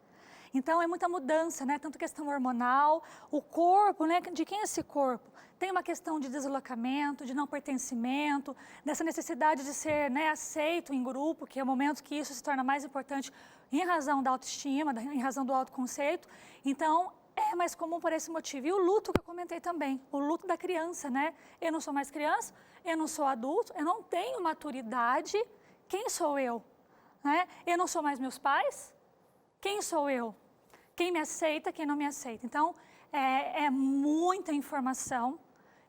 Então, é muita mudança, né? Tanto questão hormonal, o corpo, né? De quem é esse corpo? Tem uma questão de deslocamento, de não pertencimento, dessa necessidade de ser, né, aceito em grupo, que é o momento que isso se torna mais importante em razão da autoestima, em razão do autoconceito. Então, é mais comum por esse motivo. E o luto que eu comentei também, o luto da criança, né? Eu não sou mais criança, eu não sou adulto, eu não tenho maturidade, quem sou eu? Né? Eu não sou mais meus pais, quem sou eu? Quem me aceita, quem não me aceita? Então, é muita informação,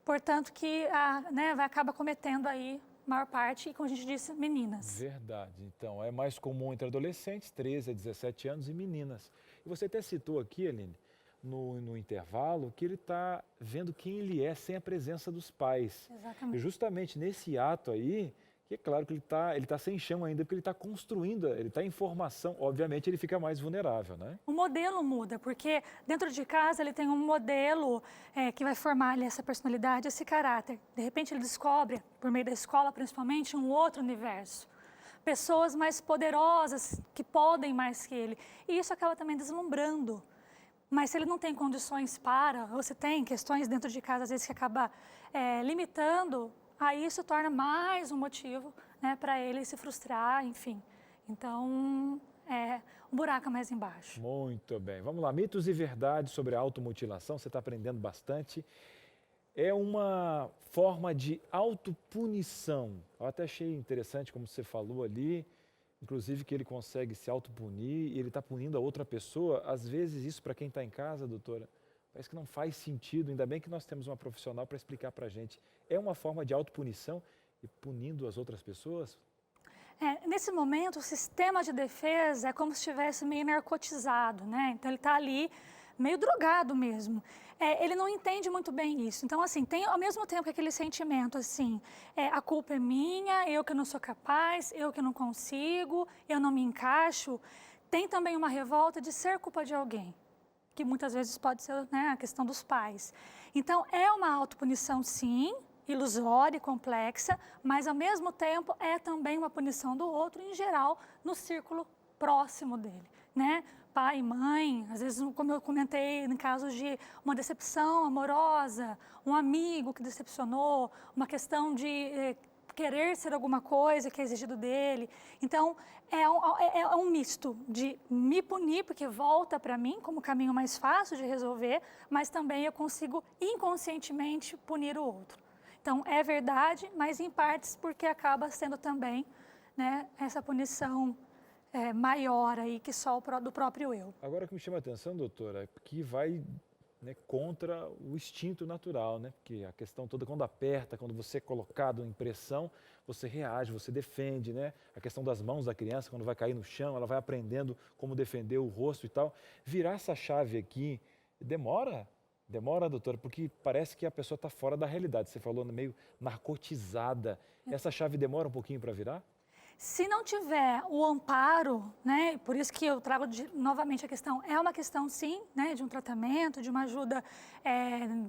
portanto que né, acaba cometendo aí a maior parte, e como a gente disse, meninas. Verdade. Então, é mais comum entre adolescentes, 13 a 17 anos, e meninas. E você até citou aqui, Aline, no intervalo, que ele está vendo quem ele é sem a presença dos pais. Exatamente. E justamente nesse ato aí, que é claro que ele tá sem chão ainda, porque ele está construindo, ele está em formação, obviamente ele fica mais vulnerável, né? O modelo muda, porque dentro de casa ele tem um modelo que vai formar ali essa personalidade, esse caráter. De repente ele descobre, por meio da escola principalmente, um outro universo. Pessoas mais poderosas, que podem mais que ele. E isso acaba também deslumbrando. Mas se ele não tem condições para, ou se tem questões dentro de casa, às vezes, que acaba limitando, aí isso torna mais um motivo, né, para ele se frustrar, enfim. Então, o buraco é mais embaixo. Muito bem. Vamos lá, mitos e verdades sobre a automutilação, você está aprendendo bastante. É uma forma de autopunição. Eu até achei interessante como você falou ali, inclusive que ele consegue se autopunir e ele está punindo a outra pessoa. Às vezes isso para quem está em casa, doutora, parece que não faz sentido, ainda bem que nós temos uma profissional para explicar para a gente. É uma forma de autopunição e punindo as outras pessoas? Nesse momento, o sistema de defesa é como se estivesse meio narcotizado, né? Então ele está ali meio drogado mesmo. Ele não entende muito bem isso. Então, assim, tem ao mesmo tempo que aquele sentimento, assim, a culpa é minha, eu que não sou capaz, eu que não consigo, eu não me encaixo. Tem também uma revolta de ser culpa de alguém, que muitas vezes pode ser, né, a questão dos pais. Então, é uma autopunição, sim, ilusória e complexa, mas ao mesmo tempo é também uma punição do outro, em geral, no círculo próximo dele, né? Pai e mãe, às vezes, como eu comentei, em casos de uma decepção amorosa, um amigo que decepcionou, uma questão de querer ser alguma coisa que é exigido dele. Então, é um misto de me punir, porque volta para mim como caminho mais fácil de resolver, mas também eu consigo inconscientemente punir o outro. Então, é verdade, mas em partes porque acaba sendo também, né, essa punição maior aí que só do próprio eu. Agora o que me chama a atenção, doutora, é que vai, né, contra o instinto natural, né? Porque a questão toda, quando aperta, quando você é colocado em pressão, você reage, você defende, né? A questão das mãos da criança, quando vai cair no chão, ela vai aprendendo como defender o rosto e tal. Virar essa chave aqui demora? Demora, doutora, porque parece que a pessoa está fora da realidade. Você falou meio narcotizada. Essa chave demora um pouquinho para virar? Se não tiver o amparo, né, por isso que eu trago novamente a questão, é uma questão sim, né, de um tratamento, de uma ajuda,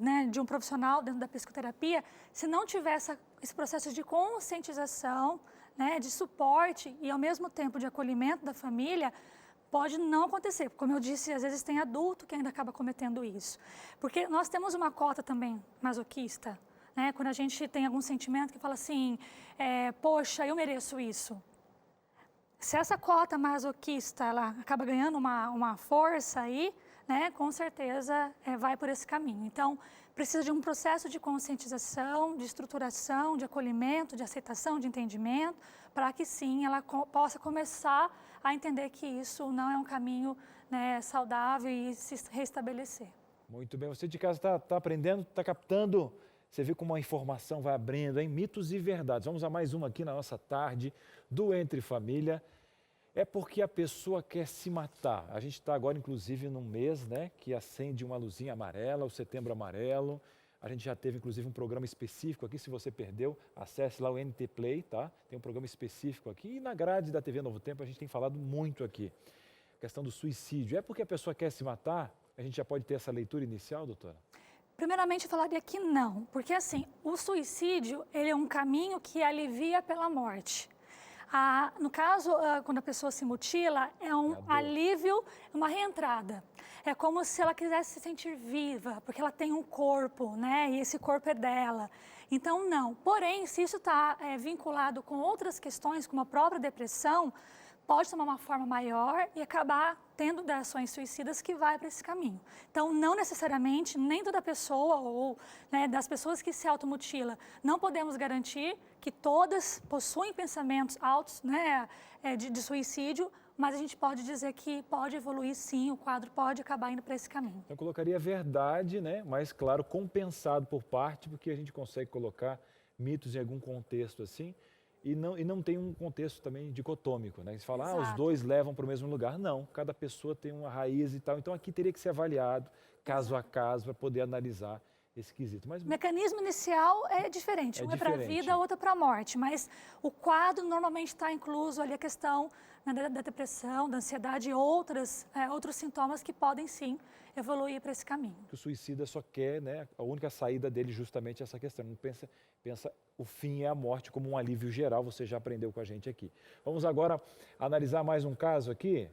né, de um profissional dentro da psicoterapia, se não tiver esse processo de conscientização, né, de suporte e ao mesmo tempo de acolhimento da família, pode não acontecer. Como eu disse, às vezes tem adulto que ainda acaba cometendo isso. Porque nós temos uma cota também masoquista, né? Quando a gente tem algum sentimento que fala assim, poxa, eu mereço isso. Se essa cota masoquista ela acaba ganhando uma força aí, né, com certeza vai por esse caminho. Então, precisa de um processo de conscientização, de estruturação, de acolhimento, de aceitação, de entendimento, para que sim, ela possa começar a entender que isso não é um caminho, né, saudável e se restabelecer. Muito bem, você de casa está aprendendo, está captando. Você vê como a informação vai abrindo, hein? Mitos e verdades. Vamos a mais uma aqui na nossa tarde do Entre Família. É porque a pessoa quer se matar. A gente está agora, inclusive, num mês, né, que acende uma luzinha amarela, o Setembro Amarelo. A gente já teve, inclusive, um programa específico aqui. Se você perdeu, acesse lá o NT Play, tá? Tem um programa específico aqui. E na grade da TV Novo Tempo, a gente tem falado muito aqui. A questão do suicídio. É porque a pessoa quer se matar? A gente já pode ter essa leitura inicial, doutora? Primeiramente, eu falaria que não, porque assim, o suicídio ele é um caminho que alivia pela morte. No caso, quando a pessoa se mutila, é um alívio, uma reentrada. É como se ela quisesse se sentir viva, porque ela tem um corpo, né? E esse corpo é dela. Então, não. Porém, se isso está vinculado com outras questões, como a própria depressão, pode tomar uma forma maior e acabar tendo ações suicidas que vai para esse caminho. Então, não necessariamente, nem toda pessoa ou né, das pessoas que se automutilam, não podemos garantir que todas possuem pensamentos altos né, de suicídio, mas a gente pode dizer que pode evoluir sim, o quadro pode acabar indo para esse caminho. Eu colocaria verdade, né, mas claro, compensado por parte, porque a gente consegue colocar mitos em algum contexto assim, e não tem um contexto também dicotômico, né? Você fala, os dois levam para o mesmo lugar. Não, cada pessoa tem uma raiz e tal. Então aqui teria que ser avaliado caso a caso para poder analisar esse quesito. Mas o mecanismo inicial é diferente, um é para a vida, outro é para a morte, mas o quadro normalmente está incluso ali a questão né, da depressão, da ansiedade e outros sintomas que podem sim evoluir para esse caminho. O suicida só quer, né, a única saída dele justamente é essa questão, não pensa o fim é a morte como um alívio geral, você já aprendeu com a gente aqui. Vamos agora analisar mais um caso aqui.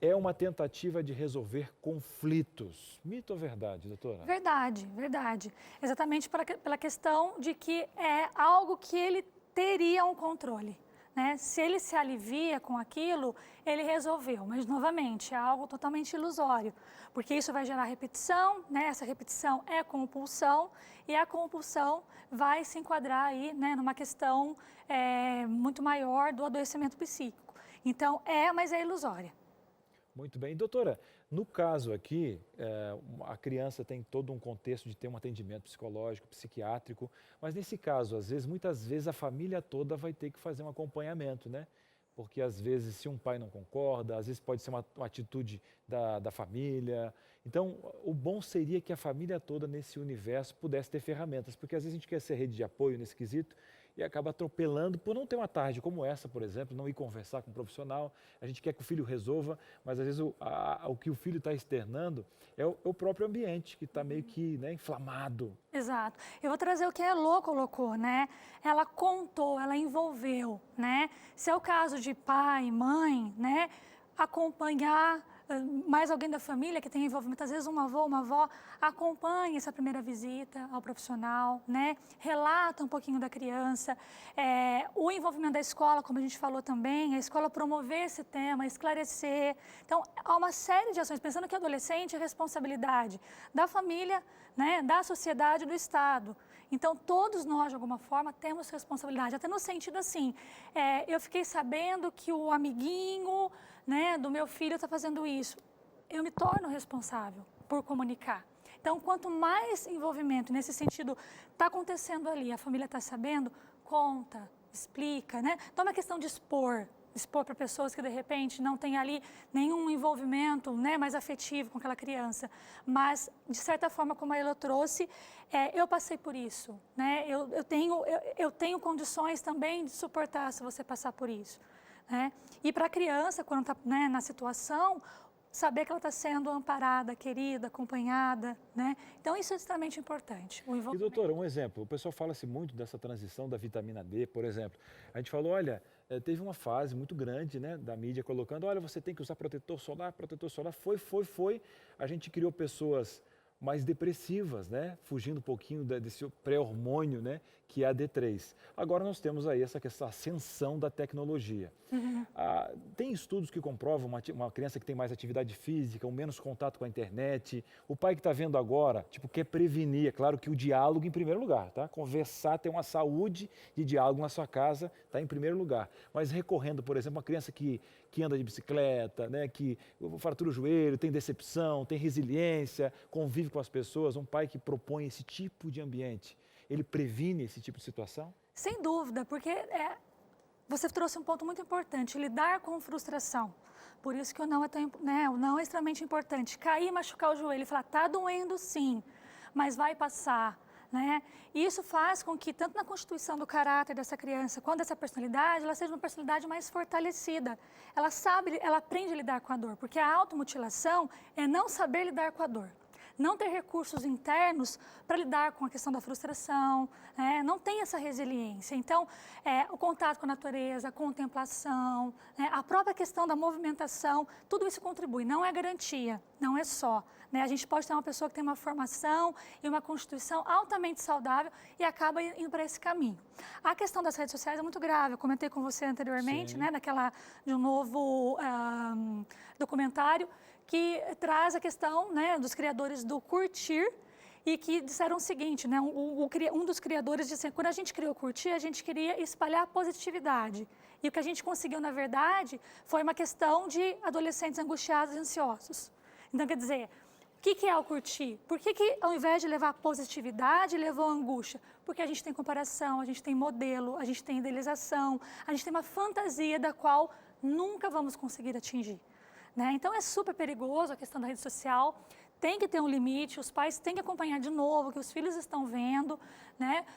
É uma tentativa de resolver conflitos. Mito ou verdade, doutora? Verdade, verdade. Exatamente pela questão de que é algo que ele teria um controle. Né? Se ele se alivia com aquilo, ele resolveu. Mas, novamente, é algo totalmente ilusório. Porque isso vai gerar repetição, né? Essa repetição é compulsão. E a compulsão vai se enquadrar aí né, numa questão muito maior do adoecimento psíquico. Então, mas é ilusória. Muito bem. Doutora, no caso aqui, a criança tem todo um contexto de ter um atendimento psicológico, psiquiátrico, mas nesse caso, muitas vezes a família toda vai ter que fazer um acompanhamento, né? Porque às vezes se um pai não concorda, às vezes pode ser uma atitude da família. Então, o bom seria que a família toda nesse universo pudesse ter ferramentas, porque às vezes a gente quer ser rede de apoio nesse quesito, e acaba atropelando por não ter uma tarde como essa, por exemplo, não ir conversar com um profissional. A gente quer que o filho resolva, mas às vezes o que o filho está externando é o próprio ambiente, que está meio que né, inflamado. Exato. Eu vou trazer o que a Elô colocou, né? Ela contou, ela envolveu, né? Se é o caso de pai, mãe, né? Acompanhar mais alguém da família que tem envolvimento, às vezes um avô, uma avó, acompanha essa primeira visita ao profissional, né? Relata um pouquinho da criança, o envolvimento da escola, como a gente falou também, a escola promover esse tema, esclarecer. Então, há uma série de ações, pensando que adolescente é responsabilidade da família, né? Da sociedade, do Estado. Então, todos nós, de alguma forma, temos responsabilidade, até no sentido assim, eu fiquei sabendo que o amiguinho né, do meu filho está fazendo isso. Eu me torno responsável por comunicar. Então, quanto mais envolvimento nesse sentido está acontecendo ali, a família está sabendo, conta, explica, né? Então, é uma questão de expor para pessoas que, de repente, não têm ali nenhum envolvimento né, mais afetivo com aquela criança. Mas, de certa forma, como a Elô trouxe, eu passei por isso. Né? Eu tenho condições também de suportar se você passar por isso. Né? E para a criança, quando está né, na situação, saber que ela está sendo amparada, querida, acompanhada, né? Então, isso é extremamente importante. E, doutora, um exemplo, o pessoal fala-se muito dessa transição da vitamina D, por exemplo. A gente falou, olha, teve uma fase muito grande, né, da mídia colocando, olha, você tem que usar protetor solar, foi. A gente criou pessoas mais depressivas, né, fugindo um pouquinho desse pré-hormônio, né, que é a D3. Agora nós temos aí essa ascensão da tecnologia. Uhum. Tem estudos que comprovam uma criança que tem mais atividade física, menos contato com a internet. O pai que está vendo agora, quer prevenir. É claro que o diálogo em primeiro lugar, tá? Conversar, ter uma saúde de diálogo na sua casa está em primeiro lugar. Mas recorrendo, por exemplo, uma criança que anda de bicicleta, né, que fratura o joelho, tem decepção, tem resiliência, convive com as pessoas, um pai que propõe esse tipo de ambiente, ele previne esse tipo de situação? Sem dúvida, porque você trouxe um ponto muito importante, lidar com frustração. Por isso que o não é extremamente importante. Cair, machucar o joelho e falar, tá doendo sim, mas vai passar. Né? E isso faz com que, tanto na constituição do caráter dessa criança, quanto dessa personalidade, ela seja uma personalidade mais fortalecida. Ela aprende a lidar com a dor, porque a automutilação é não saber lidar com a dor. não ter recursos internos para lidar com a questão da frustração, não tem essa resiliência. Então, o contato com a natureza, a contemplação, a própria questão da movimentação, tudo isso contribui, não é garantia, não é só. A gente pode ter uma pessoa que tem uma formação e uma constituição altamente saudável e acaba indo para esse caminho. A questão das redes sociais é muito grave, eu comentei com você anteriormente, de um novo documentário que traz a questão dos criadores do curtir e que disseram o seguinte, um dos criadores disse que quando a gente criou o curtir, a gente queria espalhar positividade. E o que a gente conseguiu, na verdade, foi uma questão de adolescentes angustiados e ansiosos. Então, quer dizer, o que é o curtir? Por que ao invés de levar positividade, levou angústia? Porque a gente tem comparação, a gente tem modelo, a gente tem idealização, a gente tem uma fantasia da qual nunca vamos conseguir atingir. Então, é super perigoso a questão da rede social, tem que ter um limite, os pais têm que acompanhar de novo o que os filhos estão vendo,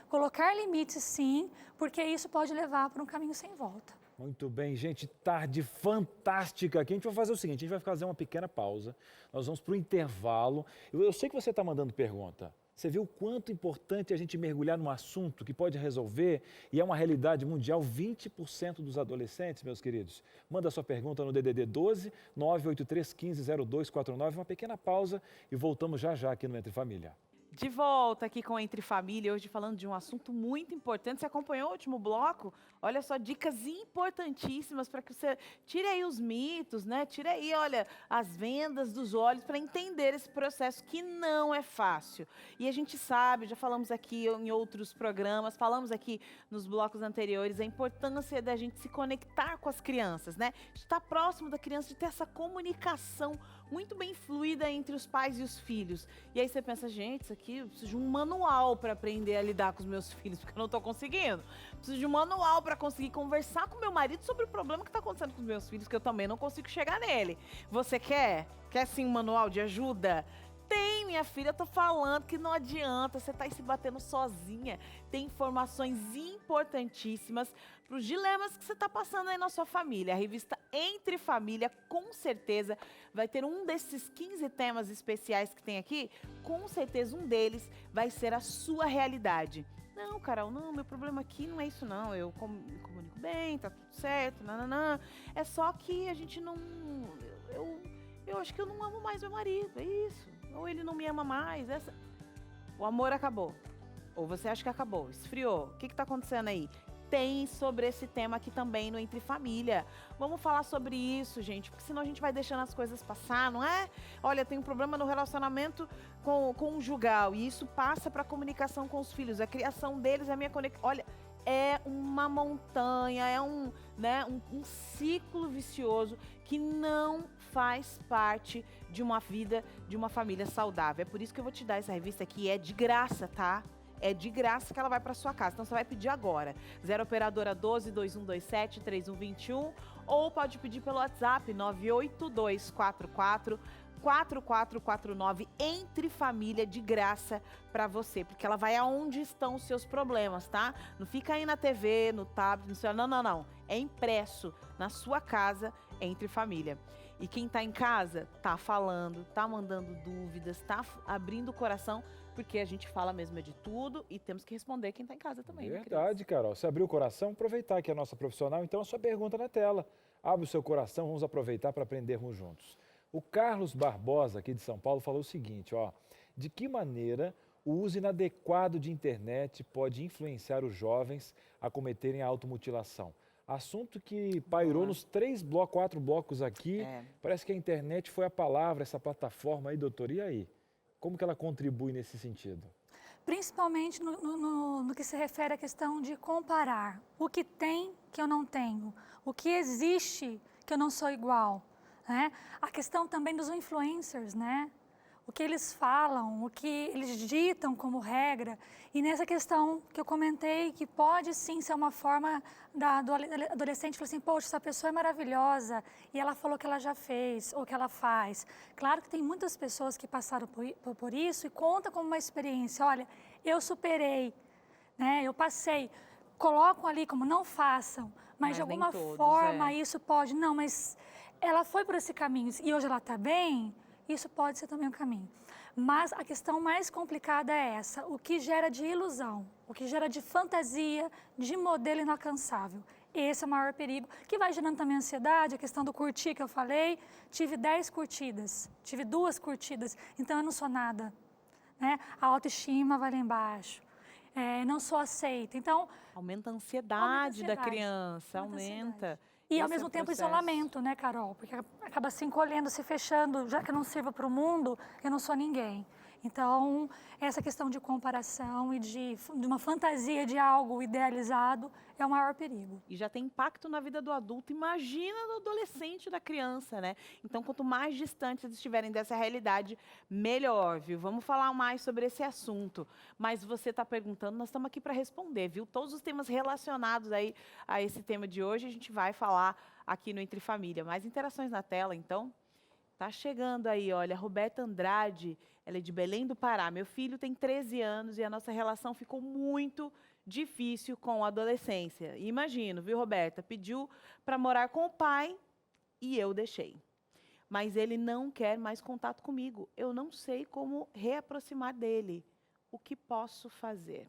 colocar limites sim, porque isso pode levar para um caminho sem volta. Muito bem, gente, tarde fantástica aqui. A gente vai fazer o seguinte, a gente vai fazer uma pequena pausa, nós vamos para o intervalo. Eu sei que você está mandando pergunta. Você viu o quanto importante a gente mergulhar num assunto que pode resolver e é uma realidade mundial, 20% dos adolescentes, meus queridos. Manda sua pergunta no DDD 12 983 15 0249, uma pequena pausa e voltamos já já aqui no Entre Família. De volta aqui com Entre Família, hoje falando de um assunto muito importante. Você acompanhou o último bloco? Olha só, dicas importantíssimas para que você tire aí os mitos, Tire aí, olha, as vendas dos olhos para entender esse processo que não é fácil. E a gente sabe, já falamos aqui em outros programas, falamos aqui nos blocos anteriores, a importância da gente se conectar com as crianças, De estar próximo da criança, de ter essa comunicação muito bem fluida entre os pais e os filhos. E aí você pensa, gente, isso aqui, eu preciso de um manual para aprender a lidar com os meus filhos, porque eu não estou conseguindo. Preciso de um manual para conseguir conversar com meu marido sobre o problema que está acontecendo com os meus filhos, que eu também não consigo chegar nele. Você quer? Quer sim um manual de ajuda? Tem, minha filha, eu tô falando que não adianta, você tá aí se batendo sozinha. Tem informações importantíssimas para os dilemas que você tá passando aí na sua família. A revista Entre Família, com certeza, vai ter um desses 15 temas especiais que tem aqui. Com certeza, um deles vai ser a sua realidade. Não, Carol, não, meu problema aqui não é isso não, eu me comunico bem, tá tudo certo, nananã. É só que a gente não... Eu acho que eu não amo mais meu marido, é isso. Ou ele não me ama mais, o amor acabou. Ou você acha que acabou, esfriou. O que está acontecendo aí? Tem sobre esse tema aqui também no Entre Família. Vamos falar sobre isso, gente, porque senão a gente vai deixando as coisas passar, não é? Olha, tem um problema no relacionamento conjugal e isso passa para a comunicação com os filhos. A criação deles, a minha conexão. Olha, é uma montanha, é um ciclo vicioso que não faz parte de uma vida, de uma família saudável. É por isso que eu vou te dar essa revista aqui, é de graça, tá? É de graça que ela vai para sua casa. Então você vai pedir agora. 0 operadora 12 2127 3121 ou pode pedir pelo WhatsApp 98244 4449 Entre Família de graça para você, porque ela vai aonde estão os seus problemas, tá? Não fica aí na TV, no tablet, no celular, não. É impresso na sua casa, Entre Família. E quem tá em casa, tá falando, tá mandando dúvidas, tá abrindo o coração, porque a gente fala mesmo de tudo e temos que responder quem tá em casa também. Verdade, Carol. Você abriu o coração, aproveitar que é a nossa profissional, então a sua pergunta na tela. Abre o seu coração, vamos aproveitar para aprendermos juntos. O Carlos Barbosa, aqui de São Paulo, falou o seguinte, de que maneira o uso inadequado de internet pode influenciar os jovens a cometerem a automutilação? Assunto que pairou nos 4 blocos aqui. Parece que a internet foi a palavra, essa plataforma aí, doutor. E aí? Como que ela contribui nesse sentido? Principalmente no que se refere à questão de comparar. O que tem que eu não tenho. O que existe que eu não sou igual. A questão também dos influencers, O que eles falam, o que eles ditam como regra. E nessa questão que eu comentei, que pode sim ser uma forma do adolescente falar assim, poxa, essa pessoa é maravilhosa e ela falou que ela já fez ou que ela faz. Claro que tem muitas pessoas que passaram por isso e conta como uma experiência. Olha, eu superei, eu passei. Colocam ali como não façam, mas de alguma forma isso pode... Não, mas ela foi por esse caminho e hoje ela está bem... isso pode ser também um caminho. Mas a questão mais complicada é essa, o que gera de ilusão, o que gera de fantasia, de modelo inalcançável. Esse é o maior perigo, que vai gerando também ansiedade, a questão do curtir que eu falei, tive 10 curtidas, tive 2 curtidas, então eu não sou nada, né? A autoestima vai lá embaixo, não sou aceita, então... Aumenta a ansiedade da criança, aumenta. E ao mesmo tempo isolamento, né, Carol? Porque acaba se encolhendo, se fechando, já que eu não sirvo para o mundo, eu não sou ninguém. Então, essa questão de comparação e de uma fantasia de algo idealizado é o maior perigo. E já tem impacto na vida do adulto, imagina no adolescente da criança, né? Então, quanto mais distantes eles estiverem dessa realidade, melhor, viu? Vamos falar mais sobre esse assunto. Mas você está perguntando, nós estamos aqui para responder, viu? Todos os temas relacionados aí a esse tema de hoje, a gente vai falar aqui no Entre Família. Mais interações na tela, então? Tá chegando aí, olha, Roberta Andrade, ela é de Belém do Pará. Meu filho tem 13 anos e a nossa relação ficou muito difícil com a adolescência. E imagino, viu, Roberta? Pediu para morar com o pai e eu deixei. Mas ele não quer mais contato comigo. Eu não sei como reaproximar dele. O que posso fazer?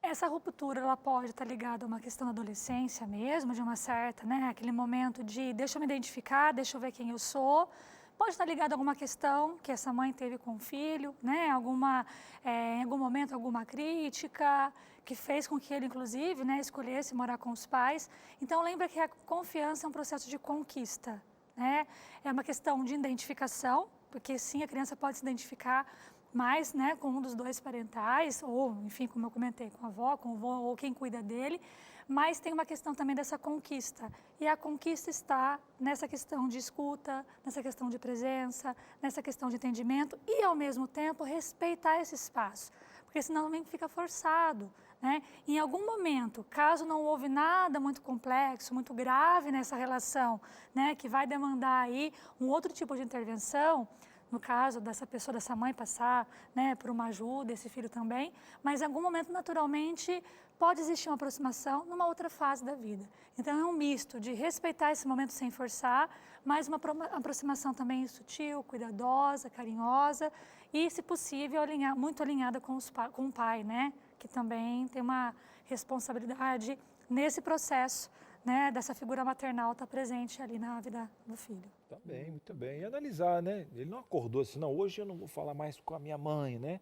Essa ruptura, ela pode estar ligada a uma questão da adolescência mesmo, de uma certa, né, aquele momento de deixa eu me identificar, deixa eu ver quem eu sou. Pode estar ligado a alguma questão que essa mãe teve com o filho, né, em algum momento, alguma crítica, que fez com que ele, inclusive, né, escolhesse morar com os pais. Então, lembra que a confiança é um processo de conquista, né? É uma questão de identificação, porque sim, a criança pode se identificar mais, né, com um dos 2 parentais, ou, enfim, como eu comentei, com a avó, com o avô, ou quem cuida dele, mas tem uma questão também dessa conquista. E a conquista está nessa questão de escuta, nessa questão de presença, nessa questão de entendimento e, ao mesmo tempo, respeitar esse espaço, porque senão também fica forçado, né? Em algum momento, caso não houve nada muito complexo, muito grave nessa relação, né, que vai demandar aí um outro tipo de intervenção, no caso dessa pessoa, dessa mãe passar, né, por uma ajuda, esse filho também, mas em algum momento, naturalmente, pode existir uma aproximação numa outra fase da vida. Então, é um misto de respeitar esse momento sem forçar, mas uma aproximação também sutil, cuidadosa, carinhosa e, se possível, muito alinhada com o pai, né, que também tem uma responsabilidade nesse processo, né, dessa figura maternal estar presente ali na vida do filho. Tá bem, muito bem. E analisar, né? Ele não acordou assim, não, hoje eu não vou falar mais com a minha mãe, né?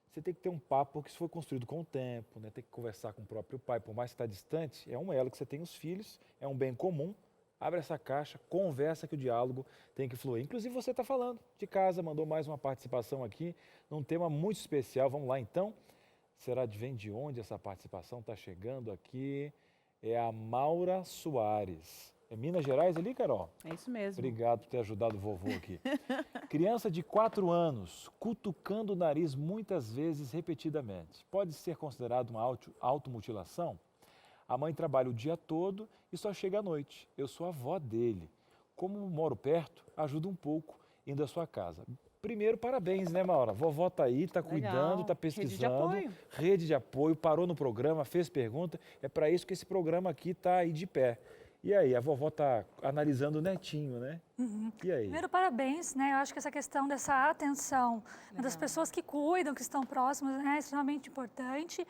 Você tem que ter um papo que isso foi construído com o tempo, né? Tem que conversar com o próprio pai, por mais que está distante, é um elo que você tem os filhos, é um bem comum. Abre essa caixa, conversa que o diálogo tem que fluir. Inclusive você está falando de casa, mandou mais uma participação aqui, num tema muito especial. Vamos lá então. Será vem de onde essa participação está chegando aqui? É a Maura Soares. É Minas Gerais ali, Carol? É isso mesmo. Obrigado por ter ajudado o vovô aqui. Criança de 4 anos, cutucando o nariz muitas vezes repetidamente. Pode ser considerado uma automutilação? A mãe trabalha o dia todo e só chega à noite. Eu sou a avó dele. Como moro perto, ajuda um pouco indo à sua casa. Primeiro, parabéns, né, Maura? Vovó tá aí, tá cuidando, tá pesquisando. Rede de apoio, parou no programa, fez pergunta. É para isso que esse programa aqui tá aí de pé. E aí, a vovó tá analisando o netinho, né? Uhum. E aí? Primeiro, parabéns, né? Eu acho que essa questão dessa atenção das pessoas que cuidam, que estão próximas, é extremamente importante.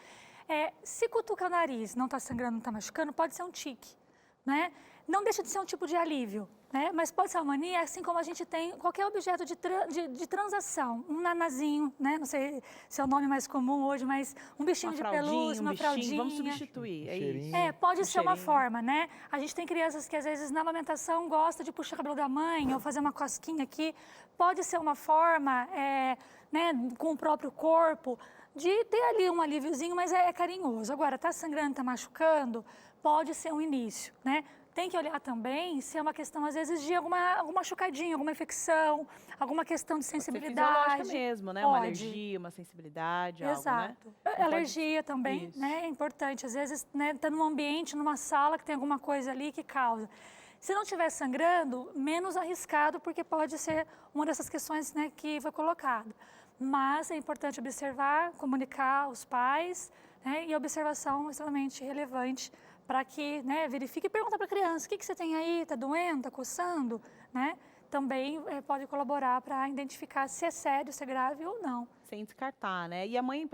Se cutucar o nariz, não tá sangrando, não tá machucando, pode ser um tique, né? Não deixa de ser um tipo de alívio, né? Mas pode ser uma mania, assim como a gente tem qualquer objeto de transação, um nanazinho, né? Não sei se é o nome mais comum hoje, mas um bichinho de pelúcia, uma fraldinha. Vamos substituir, é isso. Pode ser uma forma, né? A gente tem crianças que às vezes na amamentação gosta de puxar o cabelo da mãe ou fazer uma cosquinha aqui. Pode ser uma forma, né, com o próprio corpo, de ter ali um alíviozinho, mas é carinhoso. Agora, tá sangrando, tá machucando, pode ser um início, né? Tem que olhar também se é uma questão, às vezes, de alguma machucadinha, alguma infecção, alguma questão de sensibilidade. Fisiológica mesmo, né? Pode. Uma alergia, uma sensibilidade, Exato. algo, né? Alergia também, né? É importante. Às vezes, né, tá num ambiente, numa sala que tem alguma coisa ali que causa. Se não estiver sangrando, menos arriscado, porque pode ser uma dessas questões, né, que foi colocado. Mas é importante observar, comunicar aos pais, né, e a observação é extremamente relevante para que, né, verifique e pergunta para a criança, o que você tem aí, está doendo, está coçando, né? também pode colaborar para identificar se é sério, se é grave ou não. Sem descartar, né? E a mãe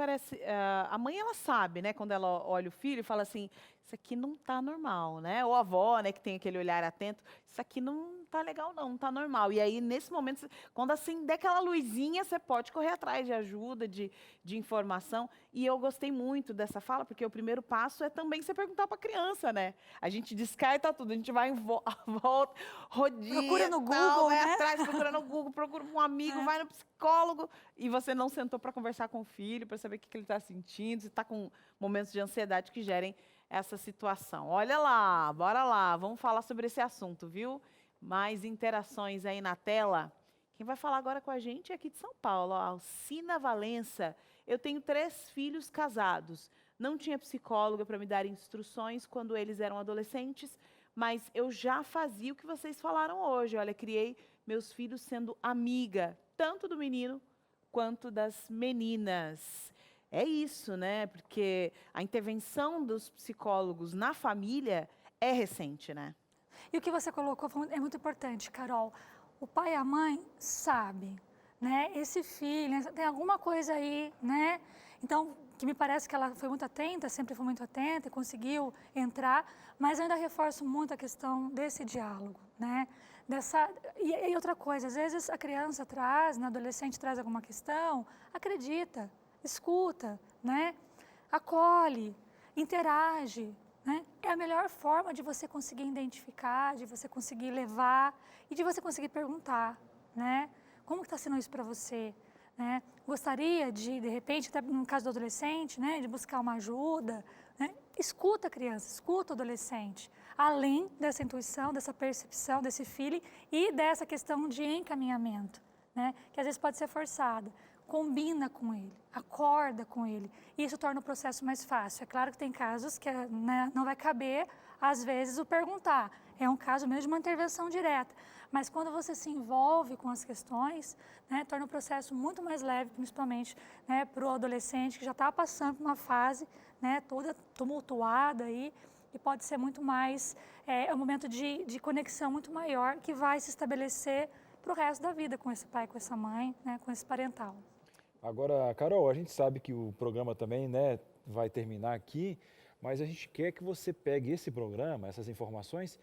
a mãe ela sabe, né? Quando ela olha o filho e fala assim, isso aqui não tá normal, né? Ou a avó, né? Que tem aquele olhar atento, isso aqui não tá legal não tá normal. E aí, nesse momento, quando acender aquela luzinha, você pode correr atrás de ajuda, de informação. E eu gostei muito dessa fala, porque o primeiro passo é também você perguntar para a criança, né? A gente descarta tudo, a gente vai em volta, rodinha, procura no Google, vai né? atrás, procura no Google, procura um amigo, vai no psicólogo, e você não sentou para conversar com o filho, para saber o que ele está sentindo, se está com momentos de ansiedade que gerem essa situação. Olha lá, bora lá, vamos falar sobre esse assunto, viu? Mais interações aí na tela. Quem vai falar agora com a gente é aqui de São Paulo, a Alcina Valença. Eu tenho 3 filhos casados. Não tinha psicóloga para me dar instruções quando eles eram adolescentes, mas eu já fazia o que vocês falaram hoje. Olha, criei meus filhos sendo amiga, tanto do menino quanto das meninas. É isso, né? Porque a intervenção dos psicólogos na família é recente, né? E o que você colocou é muito importante, Carol. O pai e a mãe sabem, né? Esse filho, tem alguma coisa aí, né? Então, que me parece que ela foi muito atenta, sempre foi muito atenta e conseguiu entrar, mas eu ainda reforço muito a questão desse diálogo, né? E outra coisa, às vezes a criança traz, né, adolescente traz alguma questão, acredita, escuta, né? Acolhe, interage, né? É a melhor forma de você conseguir identificar, de você conseguir levar e de você conseguir perguntar, né? Como está sendo isso para você? Né? Gostaria de repente, até no caso do adolescente, né, de buscar uma ajuda, né? Escuta a criança, escuta o adolescente, além dessa intuição, dessa percepção, desse feeling e dessa questão de encaminhamento, né? Que às vezes pode ser forçada. Combina com ele, acorda com ele. E isso torna o processo mais fácil. É claro que tem casos que, né, não vai caber, às vezes, o perguntar. É um caso mesmo de uma intervenção direta. Mas quando você se envolve com as questões, né, torna o processo muito mais leve, principalmente, né, para o adolescente que já está passando por uma fase, né, toda tumultuada aí, e pode ser muito mais, um momento de conexão muito maior que vai se estabelecer para o resto da vida com esse pai, com essa mãe, né, com esse parental. Agora, Carol, a gente sabe que o programa também, né, vai terminar aqui, mas a gente quer que você pegue esse programa, essas informações,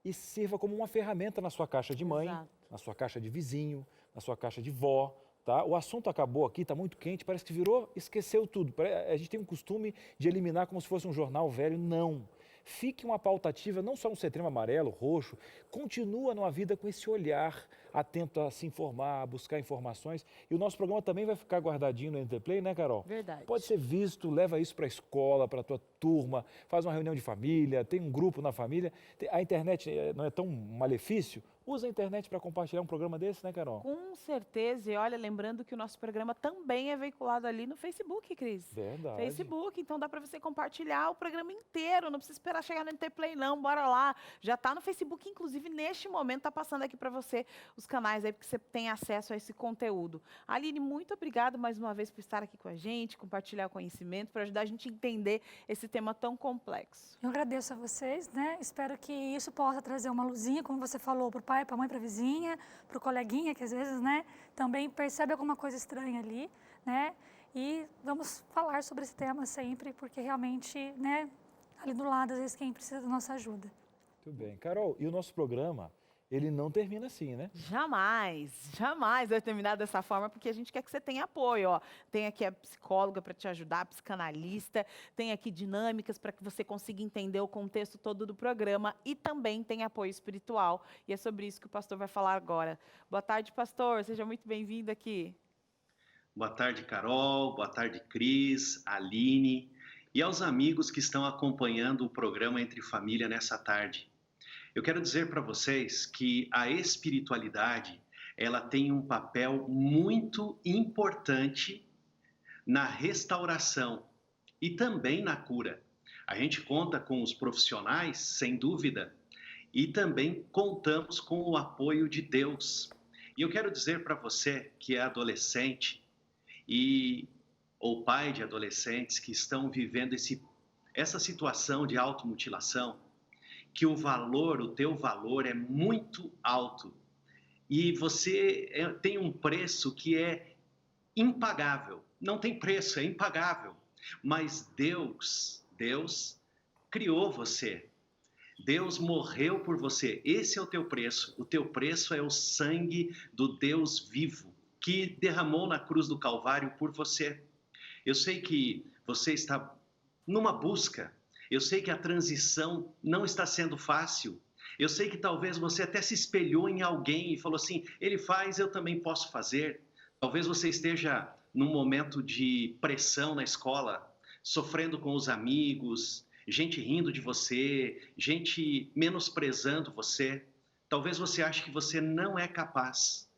e sirva como uma ferramenta na sua caixa de mãe, Exato. na sua caixa de vizinho, na sua caixa de vó, tá? O assunto acabou aqui, está muito quente, parece que virou, esqueceu tudo. A gente tem um costume de eliminar como se fosse um jornal velho, não. Fique uma pauta ativa, não só no Setembro Amarelo, roxo, continua numa vida com esse olhar atento a se informar, a buscar informações. E o nosso programa também vai ficar guardadinho no NTPlay, né, Carol? Verdade. Pode ser visto, leva isso para a escola, para a tua turma, faz uma reunião de família, tem um grupo na família. A internet não é tão malefício? Usa a internet para compartilhar um programa desse, né, Carol? Com certeza. E olha, lembrando que o nosso programa também é veiculado ali no Facebook, Cris. Verdade. Facebook, então dá para você compartilhar o programa inteiro, não precisa esperar chegar no NTPlay não, bora lá. Já está no Facebook, inclusive neste momento está passando aqui para você os canais aí, porque você tem acesso a esse conteúdo. Aline, muito obrigada mais uma vez por estar aqui com a gente, compartilhar o conhecimento, para ajudar a gente a entender esse tema tão complexo. Eu agradeço a vocês, né? Espero que isso possa trazer uma luzinha, como você falou, para o pai, para a mãe, para a vizinha, para o coleguinha, que às vezes, né, também percebe alguma coisa estranha ali, né? E vamos falar sobre esse tema sempre, porque realmente, né, ali do lado, às vezes, quem precisa da nossa ajuda. Muito bem. Carol, e o nosso programa, ele não termina assim, né? Jamais, jamais vai terminar dessa forma, porque a gente quer que você tenha apoio, ó. Tem aqui a psicóloga para te ajudar, a psicanalista, tem aqui dinâmicas para que você consiga entender o contexto todo do programa e também tem apoio espiritual. E é sobre isso que o pastor vai falar agora. Boa tarde, pastor, seja muito bem-vindo aqui. Boa tarde, Carol, boa tarde, Cris, Aline e aos amigos que estão acompanhando o programa Entre Família nessa tarde. Eu quero dizer para vocês que a espiritualidade, ela tem um papel muito importante na restauração e também na cura. A gente conta com os profissionais, sem dúvida, e também contamos com o apoio de Deus. E eu quero dizer para você que é adolescente ou pai de adolescentes que estão vivendo essa situação de automutilação, que o teu valor é muito alto e você tem um preço que é impagável. Não tem preço, é impagável. Mas Deus criou você. Deus morreu por você. Esse é o teu preço. O teu preço é o sangue do Deus vivo, que derramou na cruz do Calvário por você. Eu sei que você está numa busca. Eu sei que a transição não está sendo fácil. Eu sei que talvez você até se espelhou em alguém e falou assim, ele faz, eu também posso fazer. Talvez você esteja num momento de pressão na escola, sofrendo com os amigos, gente rindo de você, gente menosprezando você. Talvez você ache que você não é capaz.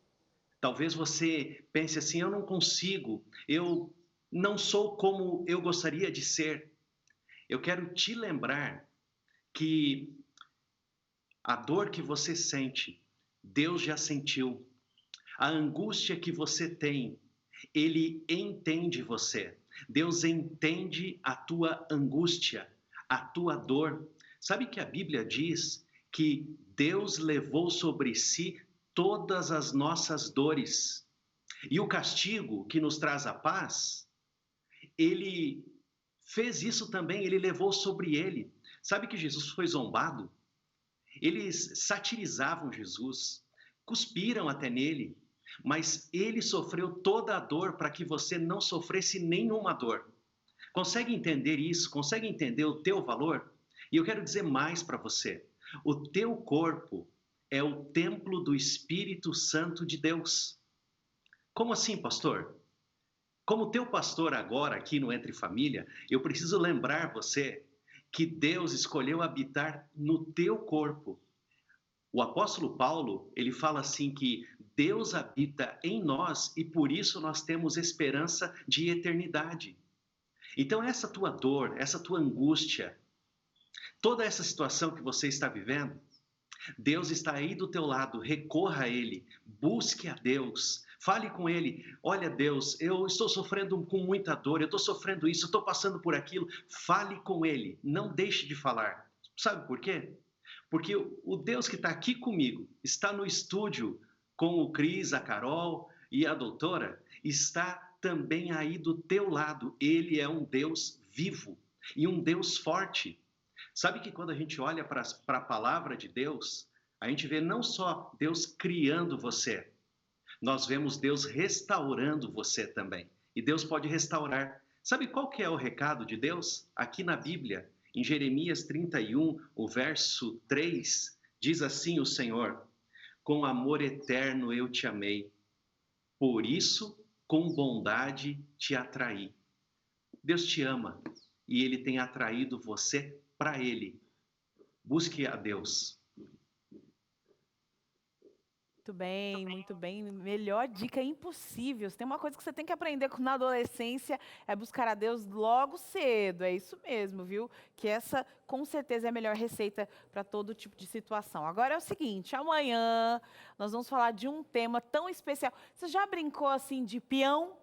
Talvez você pense assim, eu não consigo, eu não sou como eu gostaria de ser. Eu quero te lembrar que a dor que você sente, Deus já sentiu. A angústia que você tem, Ele entende você. Deus entende a tua angústia, a tua dor. Sabe que a Bíblia diz que Deus levou sobre si todas as nossas dores. E o castigo que nos traz a paz, Ele fez isso também, Ele levou sobre Ele. Sabe que Jesus foi zombado? Eles satirizavam Jesus, cuspiram até nele, mas ele sofreu toda a dor para que você não sofresse nenhuma dor. Consegue entender isso? Consegue entender o teu valor? E eu quero dizer mais para você. O teu corpo é o templo do Espírito Santo de Deus. Como assim, pastor? Como teu pastor agora aqui no Entre Família, eu preciso lembrar você que Deus escolheu habitar no teu corpo. O apóstolo Paulo, ele fala assim que Deus habita em nós e por isso nós temos esperança de eternidade. Então essa tua dor, essa tua angústia, toda essa situação que você está vivendo, Deus está aí do teu lado, recorra a Ele, busque a Deus, fale com Ele, olha Deus, eu estou sofrendo com muita dor, eu estou sofrendo isso, eu estou passando por aquilo, fale com Ele, não deixe de falar. Sabe por quê? Porque o Deus que está aqui comigo, está no estúdio com o Cris, a Carol e a doutora, está também aí do teu lado. Ele é um Deus vivo e um Deus forte. Sabe que quando a gente olha para a palavra de Deus, a gente vê não só Deus criando você, nós vemos Deus restaurando você também. E Deus pode restaurar. Sabe qual que é o recado de Deus? Aqui na Bíblia, em Jeremias 31, o verso 3, diz assim o Senhor: com amor eterno eu te amei, por isso com bondade te atraí. Deus te ama e Ele tem atraído você para Ele. Busque a Deus. Muito bem, muito bem. Melhor dica impossível. Se tem uma coisa que você tem que aprender na adolescência, é buscar a Deus logo cedo. É isso mesmo, viu? Que essa, com certeza, é a melhor receita para todo tipo de situação. Agora é o seguinte, amanhã nós vamos falar de um tema tão especial. Você já brincou, assim, de peão?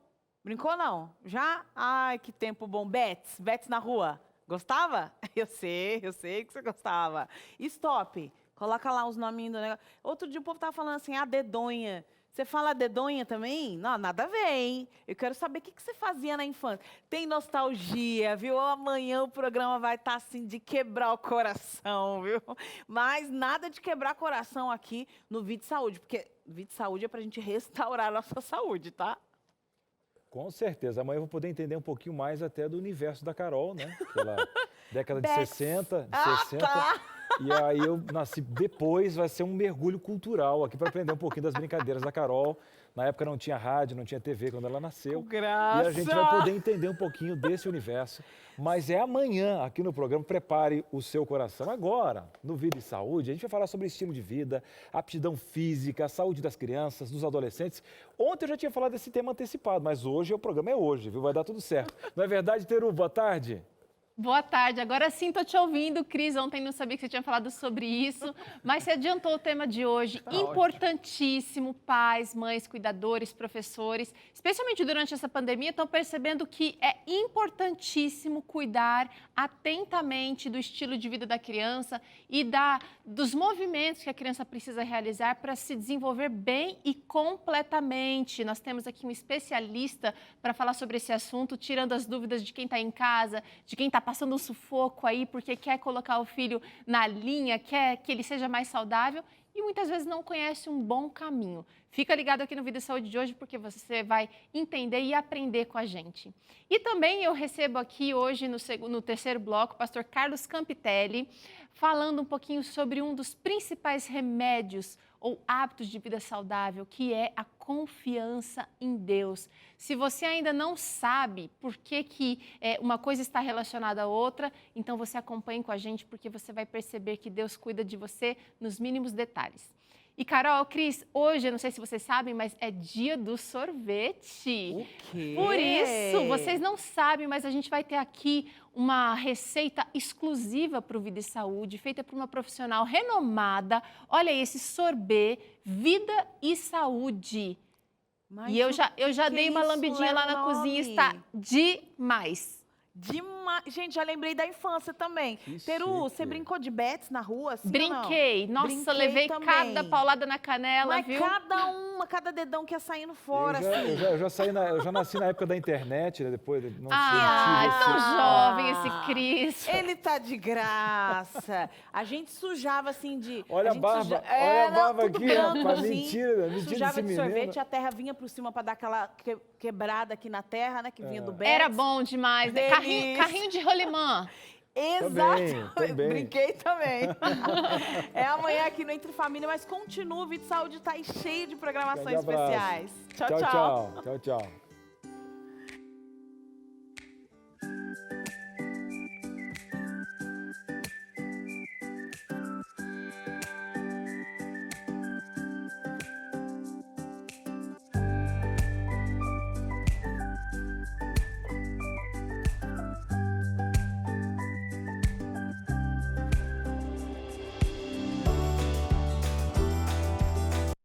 Brincou, não? Já? Ai, que tempo bom. Bets na rua. Gostava? Eu sei que você gostava. Stop. Coloca lá os nominhos do negócio. Outro dia o povo estava falando assim, a dedonha. Você fala dedonha também? Não, nada a ver, hein? Eu quero saber o que você fazia na infância. Tem nostalgia, viu? Amanhã o programa vai estar assim de quebrar o coração, viu? Mas nada de quebrar coração aqui no Vida e Saúde, porque Vida e Saúde é para a gente restaurar a nossa saúde, tá? Com certeza. Amanhã eu vou poder entender um pouquinho mais até do universo da Carol, né? Pela década de 60, de 60. Tá. E aí eu nasci depois, vai ser um mergulho cultural aqui para aprender um pouquinho das brincadeiras da Carol. Na época não tinha rádio, não tinha TV quando ela nasceu. Graça. E a gente vai poder entender um pouquinho desse universo. Mas é amanhã aqui no programa, prepare o seu coração. Agora, no Vida e Saúde, a gente vai falar sobre estilo de vida, aptidão física, a saúde das crianças, dos adolescentes. Ontem eu já tinha falado desse tema antecipado, mas hoje o programa é hoje, viu? Vai dar tudo certo. Não é verdade, Teru? Boa tarde. Boa tarde, agora sim estou te ouvindo, Cris. Ontem não sabia que você tinha falado sobre isso, mas você adiantou o tema de hoje. Importantíssimo, pais, mães, cuidadores, professores, especialmente durante essa pandemia, estão percebendo que é importantíssimo cuidar atentamente do estilo de vida da criança e dos movimentos que a criança precisa realizar para se desenvolver bem e completamente. Nós temos aqui um especialista para falar sobre esse assunto, tirando as dúvidas de quem está em casa, de quem está passando um sufoco aí porque quer colocar o filho na linha, quer que ele seja mais saudável e muitas vezes não conhece um bom caminho. Fica ligado aqui no Vida e Saúde de hoje porque você vai entender e aprender com a gente. E também eu recebo aqui hoje no terceiro bloco o pastor Carlos Campitelli falando um pouquinho sobre um dos principais remédios ou hábitos de vida saudável, que é a confiança em Deus. Se você ainda não sabe por que uma coisa está relacionada à outra, então você acompanhe com a gente, porque você vai perceber que Deus cuida de você nos mínimos detalhes. E Carol, Cris, hoje, eu não sei se vocês sabem, mas é dia do sorvete. O quê? Por isso, vocês não sabem, mas a gente vai ter aqui uma receita exclusiva para o Vida e Saúde, feita por uma profissional renomada. Olha aí, esse sorbet Vida e Saúde. Mas E eu já dei uma lambidinha lá na cozinha, está demais. Gente, já lembrei da infância também. Teru, você brincou de bets na rua? Assim, Brinquei. Nossa, Brinquei levei também. cada paulada na canela, Mas viu? cada dedão que ia saindo fora, Eu já nasci na época da internet, né? Depois não tão jovem esse Cris. Ele tá de graça. A gente sujava assim de... Olha a barba, olha a barba aqui, rapaz, mentira Sujava desse de sorvete, menino. a terra vinha por cima para dar aquela quebrada aqui na terra, né? Que vinha do Betis. Era bom demais, né? Carrinho de rolimã. Exato. Também. Brinquei também. É amanhã aqui no Entre Família, mas continua, o Vídeo Saúde tá aí cheio de programações especiais. Tchau, tchau. Tchau.